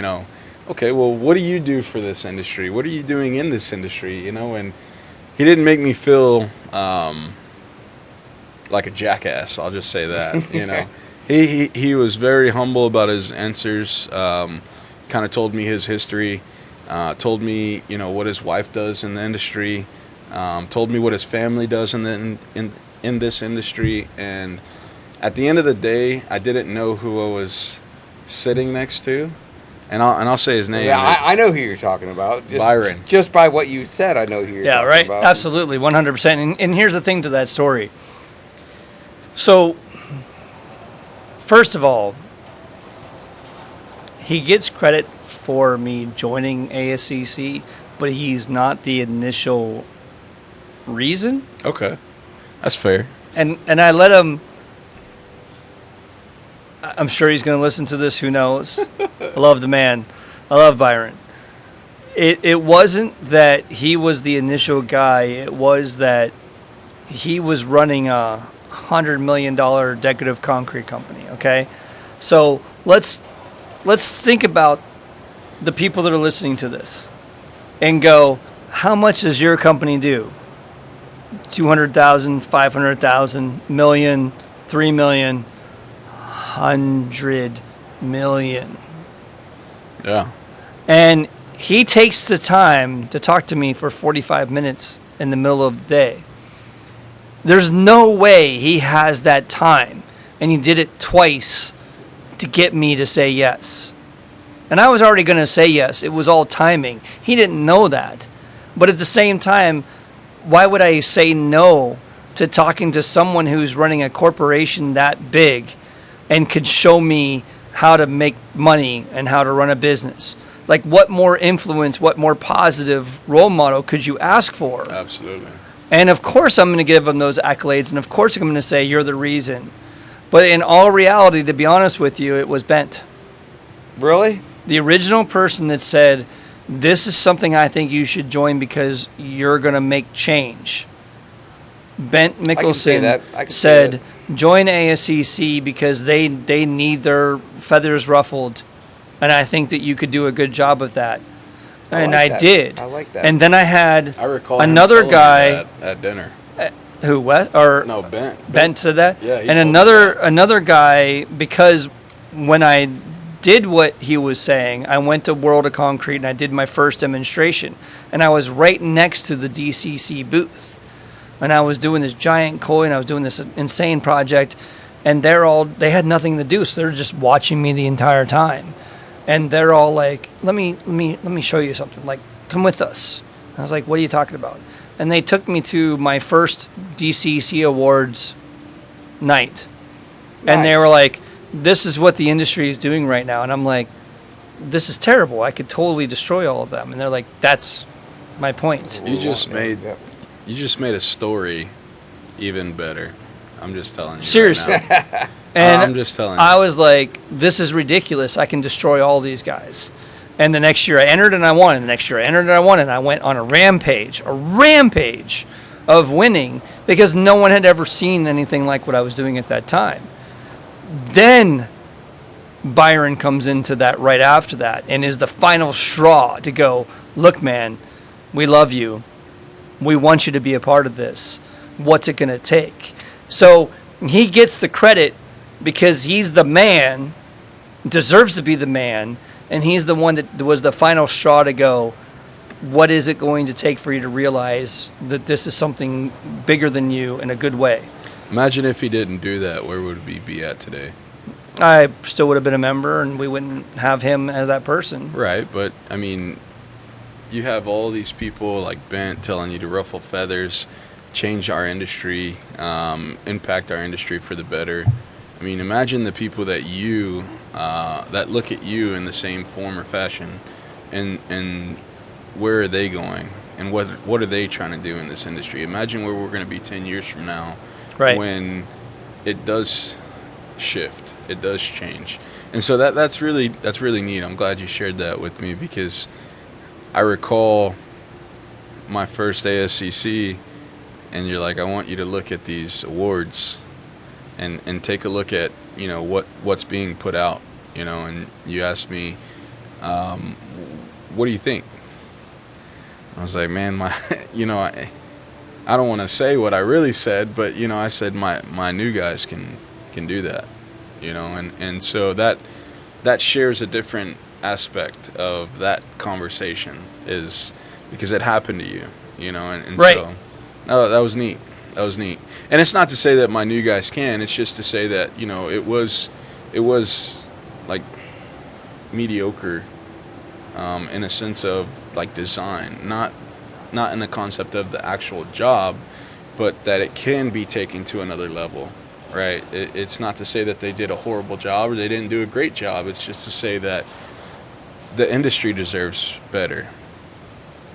okay, well, what do you do for this industry? What are you doing in this industry? And he didn't make me feel like a jackass. I'll just say that. He was very humble about his answers. Kind of told me his history. Told me what his wife does in the industry. Told me what his family does in this industry. And at the end of the day, I didn't know who I was sitting next to. And I'll say his name. Yeah, I know who you're talking about. Byron. Just by what you said, I know who you're talking about. Absolutely, 100%. And here's the thing to that story. So, first of all, he gets credit for me joining ASCC, but he's not the initial reason. Okay, that's fair. And I let him. I'm sure he's going to listen to this. Who knows? I love the man. I love Byron. It wasn't that he was the initial guy. It was that he was running a $100 million decorative concrete company. Okay, so let's think about the people that are listening to this and go, how much does your company do? 200,000, 500,000, million, 3 million, 100 million. Yeah. And he takes the time to talk to me for 45 minutes in the middle of the day. There's no way he has that time. And he did it twice to get me to say yes. And I was already going to say yes. It was all timing. He didn't know that. But at the same time, why would I say no to talking to someone who's running a corporation that big and could show me how to make money and how to run a business? Like, what more influence, what more positive role model could you ask for? Absolutely. And of course I'm going to give him those accolades, and of course I'm going to say you're the reason. But in all reality, to be honest with you, it was Bent. Really? The original person that said, this is something I think you should join because you're going to make change. Bent Mickelson said, join ASCC because they need their feathers ruffled. And I think that you could do a good job of that. I did. I like that. And then I had recall another him guy that at dinner. who what or No, Bent. Bent said that. Yeah, he and told me another guy, because when I did what he was saying, I went to World of Concrete and I did my first demonstration, and I was right next to the DCC booth, and I was doing this giant coil and I was doing this insane project, and they had nothing to do, so they're just watching me the entire time. And they're all like, let me show you something. Like, come with us. And I was like, what are you talking about? And they took me to my first DCC Awards night. Nice. And they were like, this is what the industry is doing right now. And I'm like, this is terrible. I could totally destroy all of them. And they're like, that's my point. You just made a story even better. I'm just telling you. Seriously. Right now. And I'm just telling you. I was like, this is ridiculous. I can destroy all these guys. And the next year I entered and I won. And the next year I entered and I won. And I went on a rampage of winning because no one had ever seen anything like what I was doing at that time. Then Byron comes into that right after that and is the final straw to go, look, man, we love you. We want you to be a part of this. What's it going to take? So he gets the credit because he's the man, deserves to be the man, and he's the one that was the final straw to go, what is it going to take for you to realize that this is something bigger than you in a good way? Imagine if he didn't do that, where would we be at today? I still would have been a member, and we wouldn't have him as that person. Right, but, I mean, you have all these people like Bent telling you to ruffle feathers, change our industry, impact our industry for the better. I mean, imagine the people that that look at you in the same form or fashion, and where are they going, and what are they trying to do in this industry? Imagine where we're going to be 10 years from now, right, when it does shift, it does change. And so that's really neat. I'm glad you shared that with me, because I recall my first ASCC, and you're like, I want you to look at these awards and take a look at, you know, what's being put out, you know, and you asked me, what do you think? I was like, man, I don't want to say what I really said, but, you know, I said my new guys can do that, you know, and so that shares a different aspect of that conversation, is because it happened to you, you know, and right. So that was neat. That was neat. And it's not to say that my new guys can. It's just to say that, you know, it was like mediocre in a sense of like design, not in the concept of the actual job, but that it can be taken to another level, right? It's not to say that they did a horrible job or they didn't do a great job. It's just to say that the industry deserves better.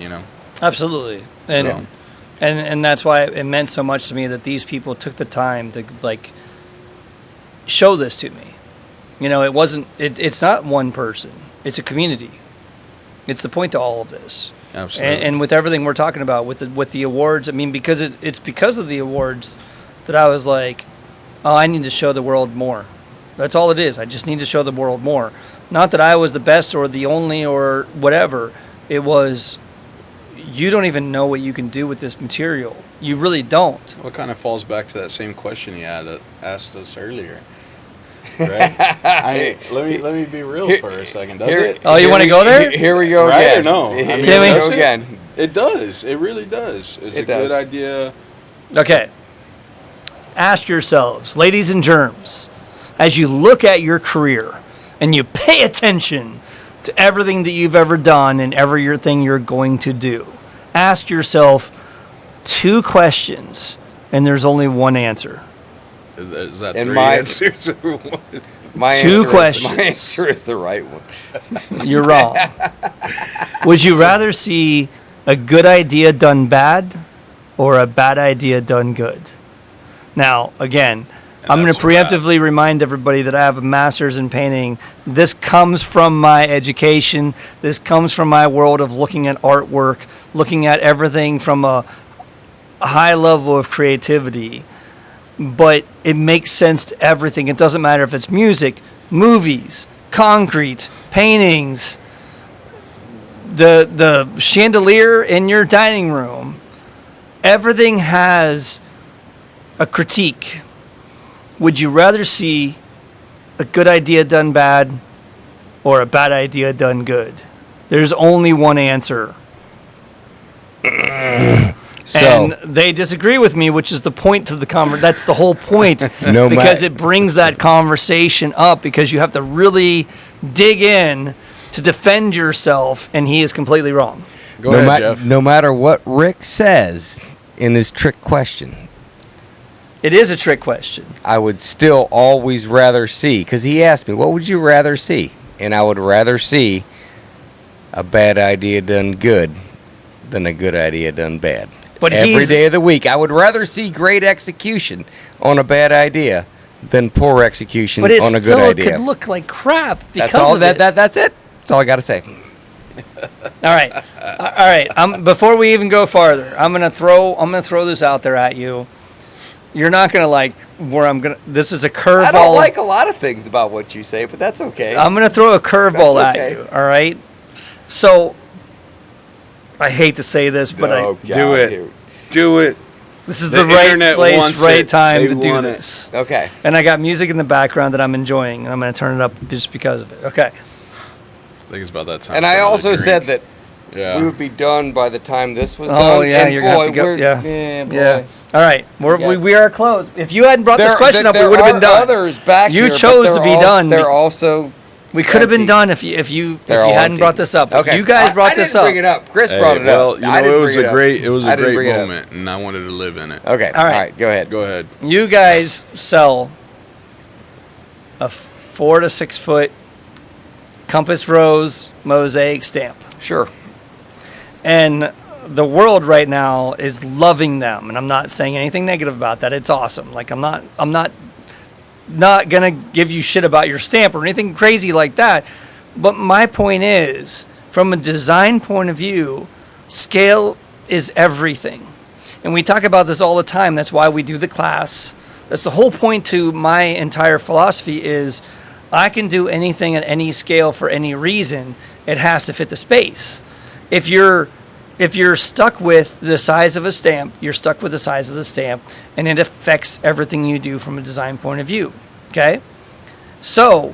you know? Absolutely. And that's why it meant so much to me that these people took the time to like show this to me. You know, it's not one person. It's a community. It's the point to all of this. Absolutely. And with everything we're talking about with the awards, I mean, because it's because of the awards that I was like, oh, I need to show the world more. That's all it is. I just need to show the world more. Not that I was the best or the only or whatever. It was, you don't even know what you can do with this material. You really don't. Well, it kind of falls back to that same question you had asked us earlier. Right? Let me be real for a second. Does it? Oh, you want to go there? Here we go Right again. or no? Here we Can we? go again. It does. It really does. It's a good idea. Okay. Ask yourselves, ladies and germs, as you look at your career and you pay attention to everything that you've ever done and everything you're going to do, ask yourself 2 questions, and there's only one answer. Is that And 3 my- answers or one? My Two answer questions. My answer is the right one. You're wrong. Would you rather see a good idea done bad or a bad idea done good? Now, again, I'm going to that's a wrap. preemptively remind everybody that I have a master's in painting. This comes from my education. This comes from my world of looking at artwork, looking at everything from a high level of creativity. But it makes sense to everything. It doesn't matter if it's music, movies, concrete, paintings, the chandelier in your dining room. Everything has a critique. Would you rather see a good idea done bad or a bad idea done good? There's only one answer. And they disagree with me, which is the point to the conversation. That's the whole point, because it brings that conversation up, because you have to really dig in to defend yourself, and he is completely wrong. Go ahead, Jeff. No matter what Rick says in his trick question, It is a trick question. I would still always rather see, because he asked me, what would you rather see? And I would rather see a bad idea done good than a good idea done bad. But every day of the week, I would rather see great execution on a bad idea than poor execution But it on a good still idea. could look like crap because That's all. of it. That's it. That's all I got to say. All right. Before we even go farther, I'm gonna throw this out there at you. You're not gonna like where I'm gonna. This is a curveball. I don't like a lot of things about what you say, but that's okay. I'm gonna throw a curveball That's at okay. you. All right. So, I hate to say this, but Do it. Do it. this is The the right internet place, wants right it. time They to do want it. this. Okay. And I got music in the background that I'm enjoying, and I'm gonna turn it up just because of it. Okay. I think it's about that time. And for I another also drink. said that Yeah. we would be done by the time this was done. Oh yeah, and you're boy, gonna have to go. we're- Yeah. boy. Yeah. All right. We are closed. If you hadn't brought this There- question up, we there would have are been done. Others back You here, but chose they're to be all- done. They're also. We could have been empty. done if you They're all hadn't empty. brought this up. Okay. You guys brought this I up. didn't bring it up. Chris Hey, brought it well, up. you I know, didn't it was bring a up. great I didn't bring it up. moment, and I wanted to live in it. Okay. All right. All right. Go ahead. Go ahead. You guys sell a 4 to 6 foot compass rose mosaic stamp, Sure. and the world right now is loving them. And I'm not saying anything negative about that. It's awesome. Like I'm not gonna give you shit about your stamp or anything crazy like that. But my point is, from a design point of view, scale is everything. And we talk about this all the time. That's why we do the class. That's the whole point to my entire philosophy is I can do anything at any scale for any reason. It has to fit the space. If you're stuck with the size of a stamp, you're stuck with the size of the stamp, and it affects everything you do from a design point of view. Okay? So,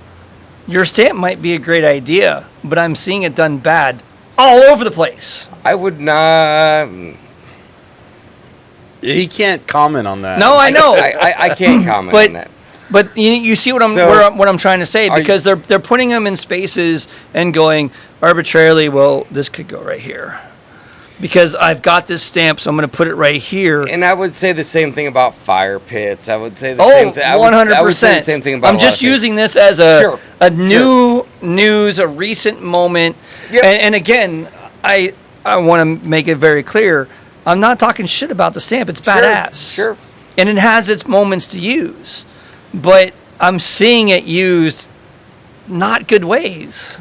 your stamp might be a great idea, but I'm seeing it done bad all over the place. I would not. He can't comment on that. No, I know. I can't comment But- on that. But you see what I'm trying to say, Are because they're putting them in spaces and going arbitrarily. Well, this could go right here because I've got this stamp, so I'm going to put it right here. And I would say the same thing about fire pits. I would say the Oh, same thing. 100%. I would say the same thing about. I'm a lot just of things. using this as a new news, a recent moment. Yep. And again, I want to make it very clear. I'm not talking shit about the stamp. It's badass. Sure. And it has its moments to use. But I'm seeing it used not good ways.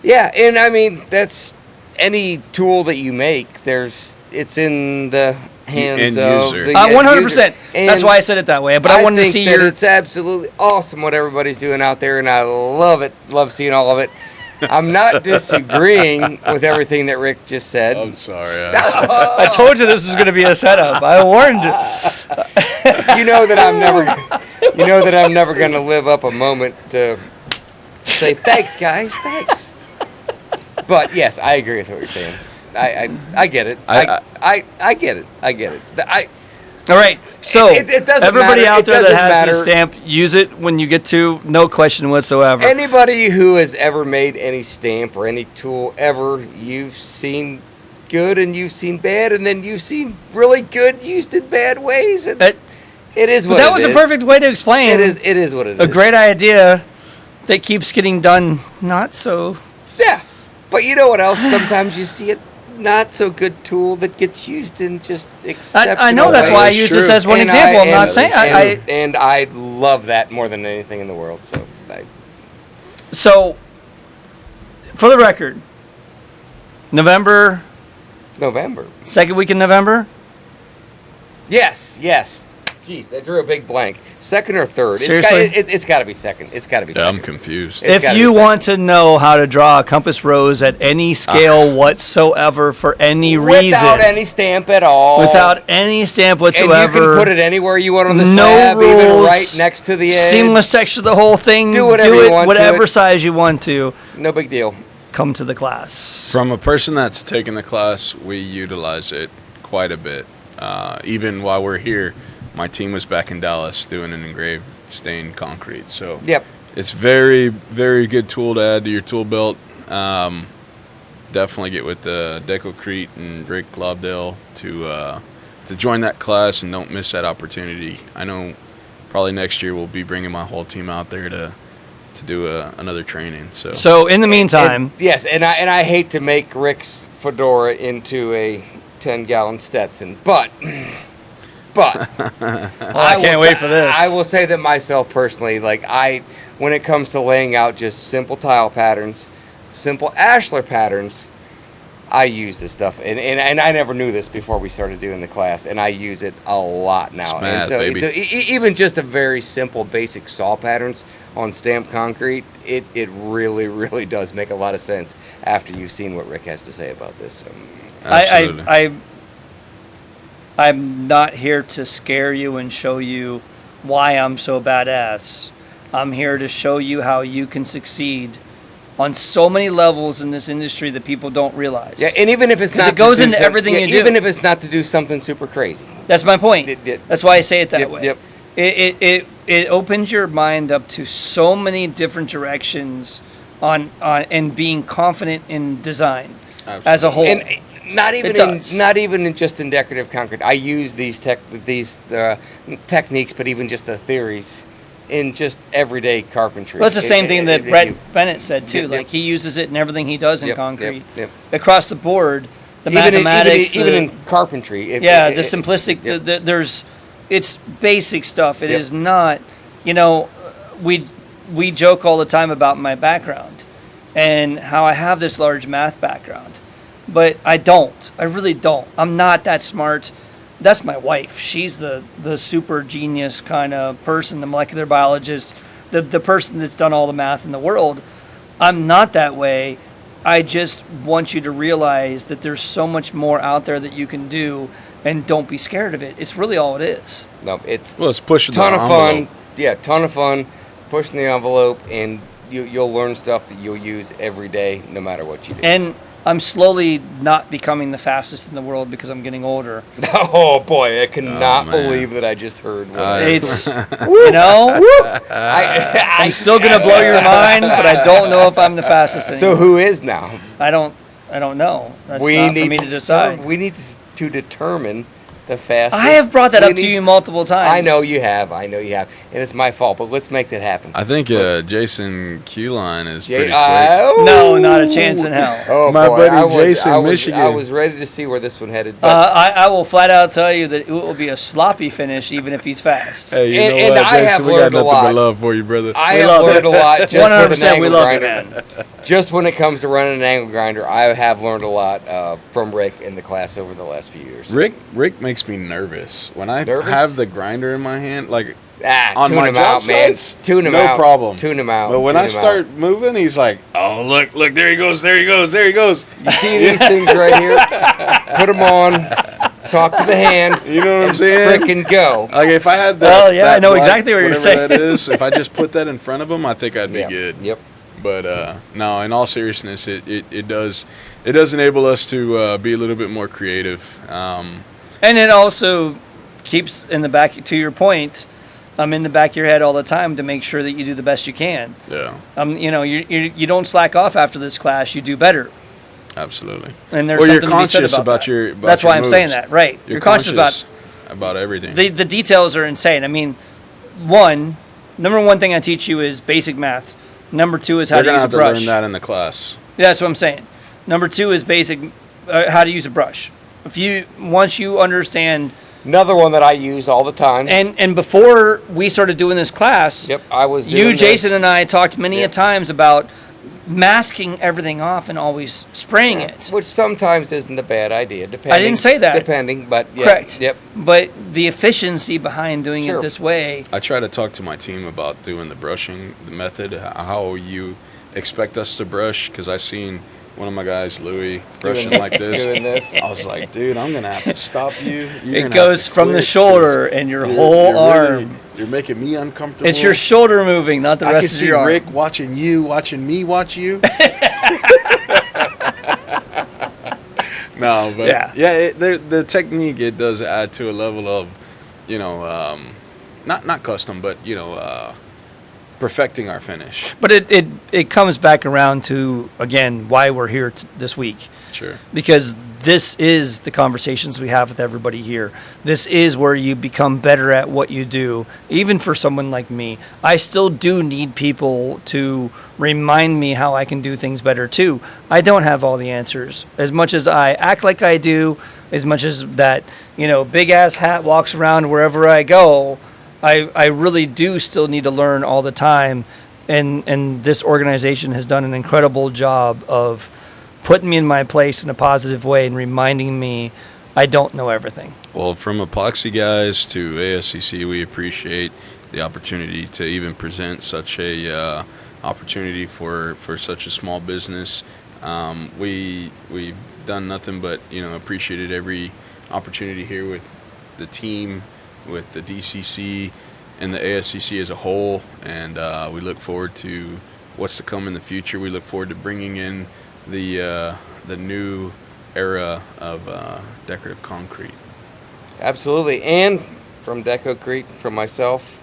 Yeah, and I mean, that's any tool that you make, it's in the hands of user. the 100%. user. That's why I said it that way. But I wanted to see that it's absolutely awesome what everybody's doing out there, and I love it. Love seeing all of it. I'm not disagreeing with everything that Rick just said. I'm sorry. I told you this was going to be a setup. I warned you. You know that I'm never going to live up a moment to say thanks, guys, thanks. But yes, I agree with what you're saying. I get it. I get it. I get it. All right, so it doesn't everybody matter. out there that has matter. a stamp, use it when you get to, no question whatsoever. Anybody who has ever made any stamp or any tool ever, you've seen good and you've seen bad, and then you've seen really good used in bad ways. And it is what it is. That was a perfect way to explain. It is what it is. A great idea that keeps getting done not so. Yeah, but you know what else? Sometimes you see it. Not so good tool that gets used in just exceptional I know that's ways. why I use this as one example. I'm not saying and I love that more than anything in the world. So, for the record, November, second week in November. Yes. Jeez, I drew a big blank. Second or third? Seriously? It's got to be second. It's got to be second. I'm confused. If you want to know how to draw a compass rose at any scale whatsoever for any reason. Without any stamp at all. Without any stamp whatsoever. And you can put it anywhere you want on the no slab, rules, even right next to the edge. Seamless texture, the whole thing. Do whatever you want whatever to it. size you want to. No big deal. Come to the class. From a person that's taken the class, we utilize it quite a bit. Even while we're here, my team was back in Dallas doing an engraved stained concrete. So yep. It's very, very good tool to add to your tool belt. Definitely get with the Decorative and Rick Lobdell to join that class, and don't miss that opportunity. I know probably next year we'll be bringing my whole team out there to do another training. So in the meantime, yes, and I hate to make Rick's fedora into a 10-gallon Stetson, but I can't wait for this. I will say that myself personally, when it comes to laying out just simple tile patterns, simple ashlar patterns, I use this stuff, and I never knew this before we started doing the class, and I use it a lot now. It's mad, baby. Even just a very simple, basic saw patterns on stamped concrete, it really, really does make a lot of sense after you've seen what Rick has to say about this. So. Absolutely. I'm not here to scare you and show you why I'm so badass. I'm here to show you how you can succeed on so many levels in this industry that people don't realize. Yeah, and even if it's not, it goes into everything you do. Even if it's not to do something super crazy. That's my point. That's why I say it that way. Yep. It opens your mind up to so many different directions on and being confident in design. Absolutely. As a whole. And not even just in decorative concrete. I use these techniques, but even just the theories in just everyday carpentry. Well, it's the same thing that Brett Bennett said too. Like he uses it in everything he does in concrete. Across the board, the mathematics, even in carpentry. The simplistic. It's basic stuff. It is not. We joke all the time about my background and how I have this large math background. But I don't. I really don't. I'm not that smart. That's my wife. She's the super genius kind of person, the molecular biologist, the person that's done all the math in the world. I'm not that way. I just want you to realize that there's so much more out there that you can do, and don't be scared of it. It's really all it is. No, it's pushing the envelope. Fun. Yeah, ton of fun, pushing the envelope, and you'll learn stuff that you'll use every day, no matter what you do. And I'm slowly not becoming the fastest in the world because I'm getting older. Oh boy, I cannot believe that I just heard. It's I'm still gonna blow your mind, but I don't know if I'm the fastest anymore. So who is now? I don't know. That's not for me to decide. We need to determine the fastest. I have brought that up to cleaning- you multiple times. I know you have. And it's my fault, but let's make that happen. I think Jason Q-Line is pretty quick. No, not a chance in hell. Oh, My boy, buddy Jason, Michigan. I was ready to see where this one headed. But I will flat out tell you that it will be a sloppy finish, even if he's fast. Hey, you And- know and what, I Jason? have We got learned a nothing lot. but love for you, brother. I We have love learned it. a lot just with an 100% we angle love it, grinder. man. Just when it comes to running an angle grinder, I have learned a lot from Rick in the class over the last few years. Rick makes me nervous when I Nervous? have the grinder in my hand. Like on tune my him job out, man. sites, Tune him no out. problem. Tune him out. But when Tune I him start moving, he's like, "Oh, look, there he goes, there he goes." You see these things right here? Put them on. Talk to the hand. You know what I'm saying? Frickin' go. Like if I had that. Well, yeah, that I know black, exactly what you're whatever saying. That is, if I just put that in front of him, I think I'd be Yeah. good. Yep. But no, in all seriousness, it does enable us to be a little bit more creative. And it also keeps in the back, to your point, in the back of your head all the time to make sure that you do the best you can. Yeah, You don't slack off after this class. You do better. absolutely. And there's Well, you're something to be said conscious about about that. your. About That's your why I'm saying moves. that, right? You're conscious about everything. the details are insane. I mean, number one thing I teach you is basic math. Number two is how They're to gonna use a have to brush. learn that in the class. Yeah, that's what I'm saying. Number two is basic how to use a brush. Once you understand, Another one that I use all the time. and before we started doing this class, Yep, I was doing you, this. Jason, and I talked many a Yep. times about masking everything off and always spraying it. Which sometimes isn't a bad idea, depending. I didn't say that. Depending, but yeah. Correct. Yep. But the efficiency behind doing Sure. it this way. I try to talk to my team about doing the brushing, the method, how you expect us to brush, because I seen one of my guys, Louis, brushing Doing- like this. doing this. I was like, dude, I'm gonna have to stop you. You're It gonna goes have to from the quit, shoulder 'cause and your you're- whole you're arm. really- you're making me uncomfortable. It's your shoulder moving, not the I rest can of see your arm. Rick watching you, watching me watch you. No, but Yeah. the technique, it does add to a level of, not custom, but perfecting our finish. But it comes back around to, again, why we're here this week. Sure. Because this is the conversations we have with everybody here. This is where you become better at what you do. Even for someone like me, I still do need people to remind me how I can do things better too. I don't have all the answers. As much as I act like I do, as much as that, big ass hat walks around wherever I go, I really do still need to learn all the time. And this organization has done an incredible job of putting me in my place in a positive way and reminding me I don't know everything. Well, from epoxy guys to ASCC, we appreciate the opportunity to even present such a opportunity for such a small business. We've done nothing but appreciated every opportunity here with the team, with the DCC and the ASCC as a whole, and we look forward to what's to come in the future. We look forward to bringing in the new era of decorative concrete. Absolutely. And from Deco from myself,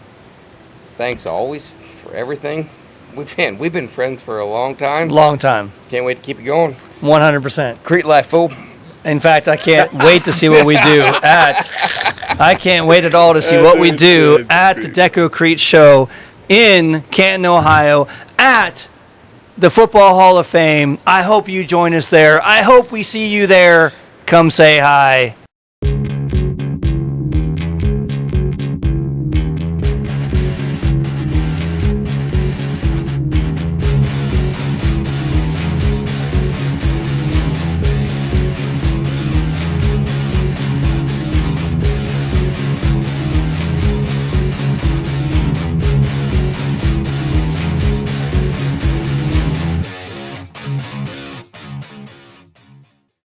thanks always for everything. We've been friends for a long time. Long time. Can't wait to keep it going. 100%. Crete life, fool. In fact, I can't wait to see what we do I can't wait at all to see what we do at the Deco show in Canton, Ohio, at the Football Hall of Fame. I hope you join us there. I hope we see you there. Come say hi.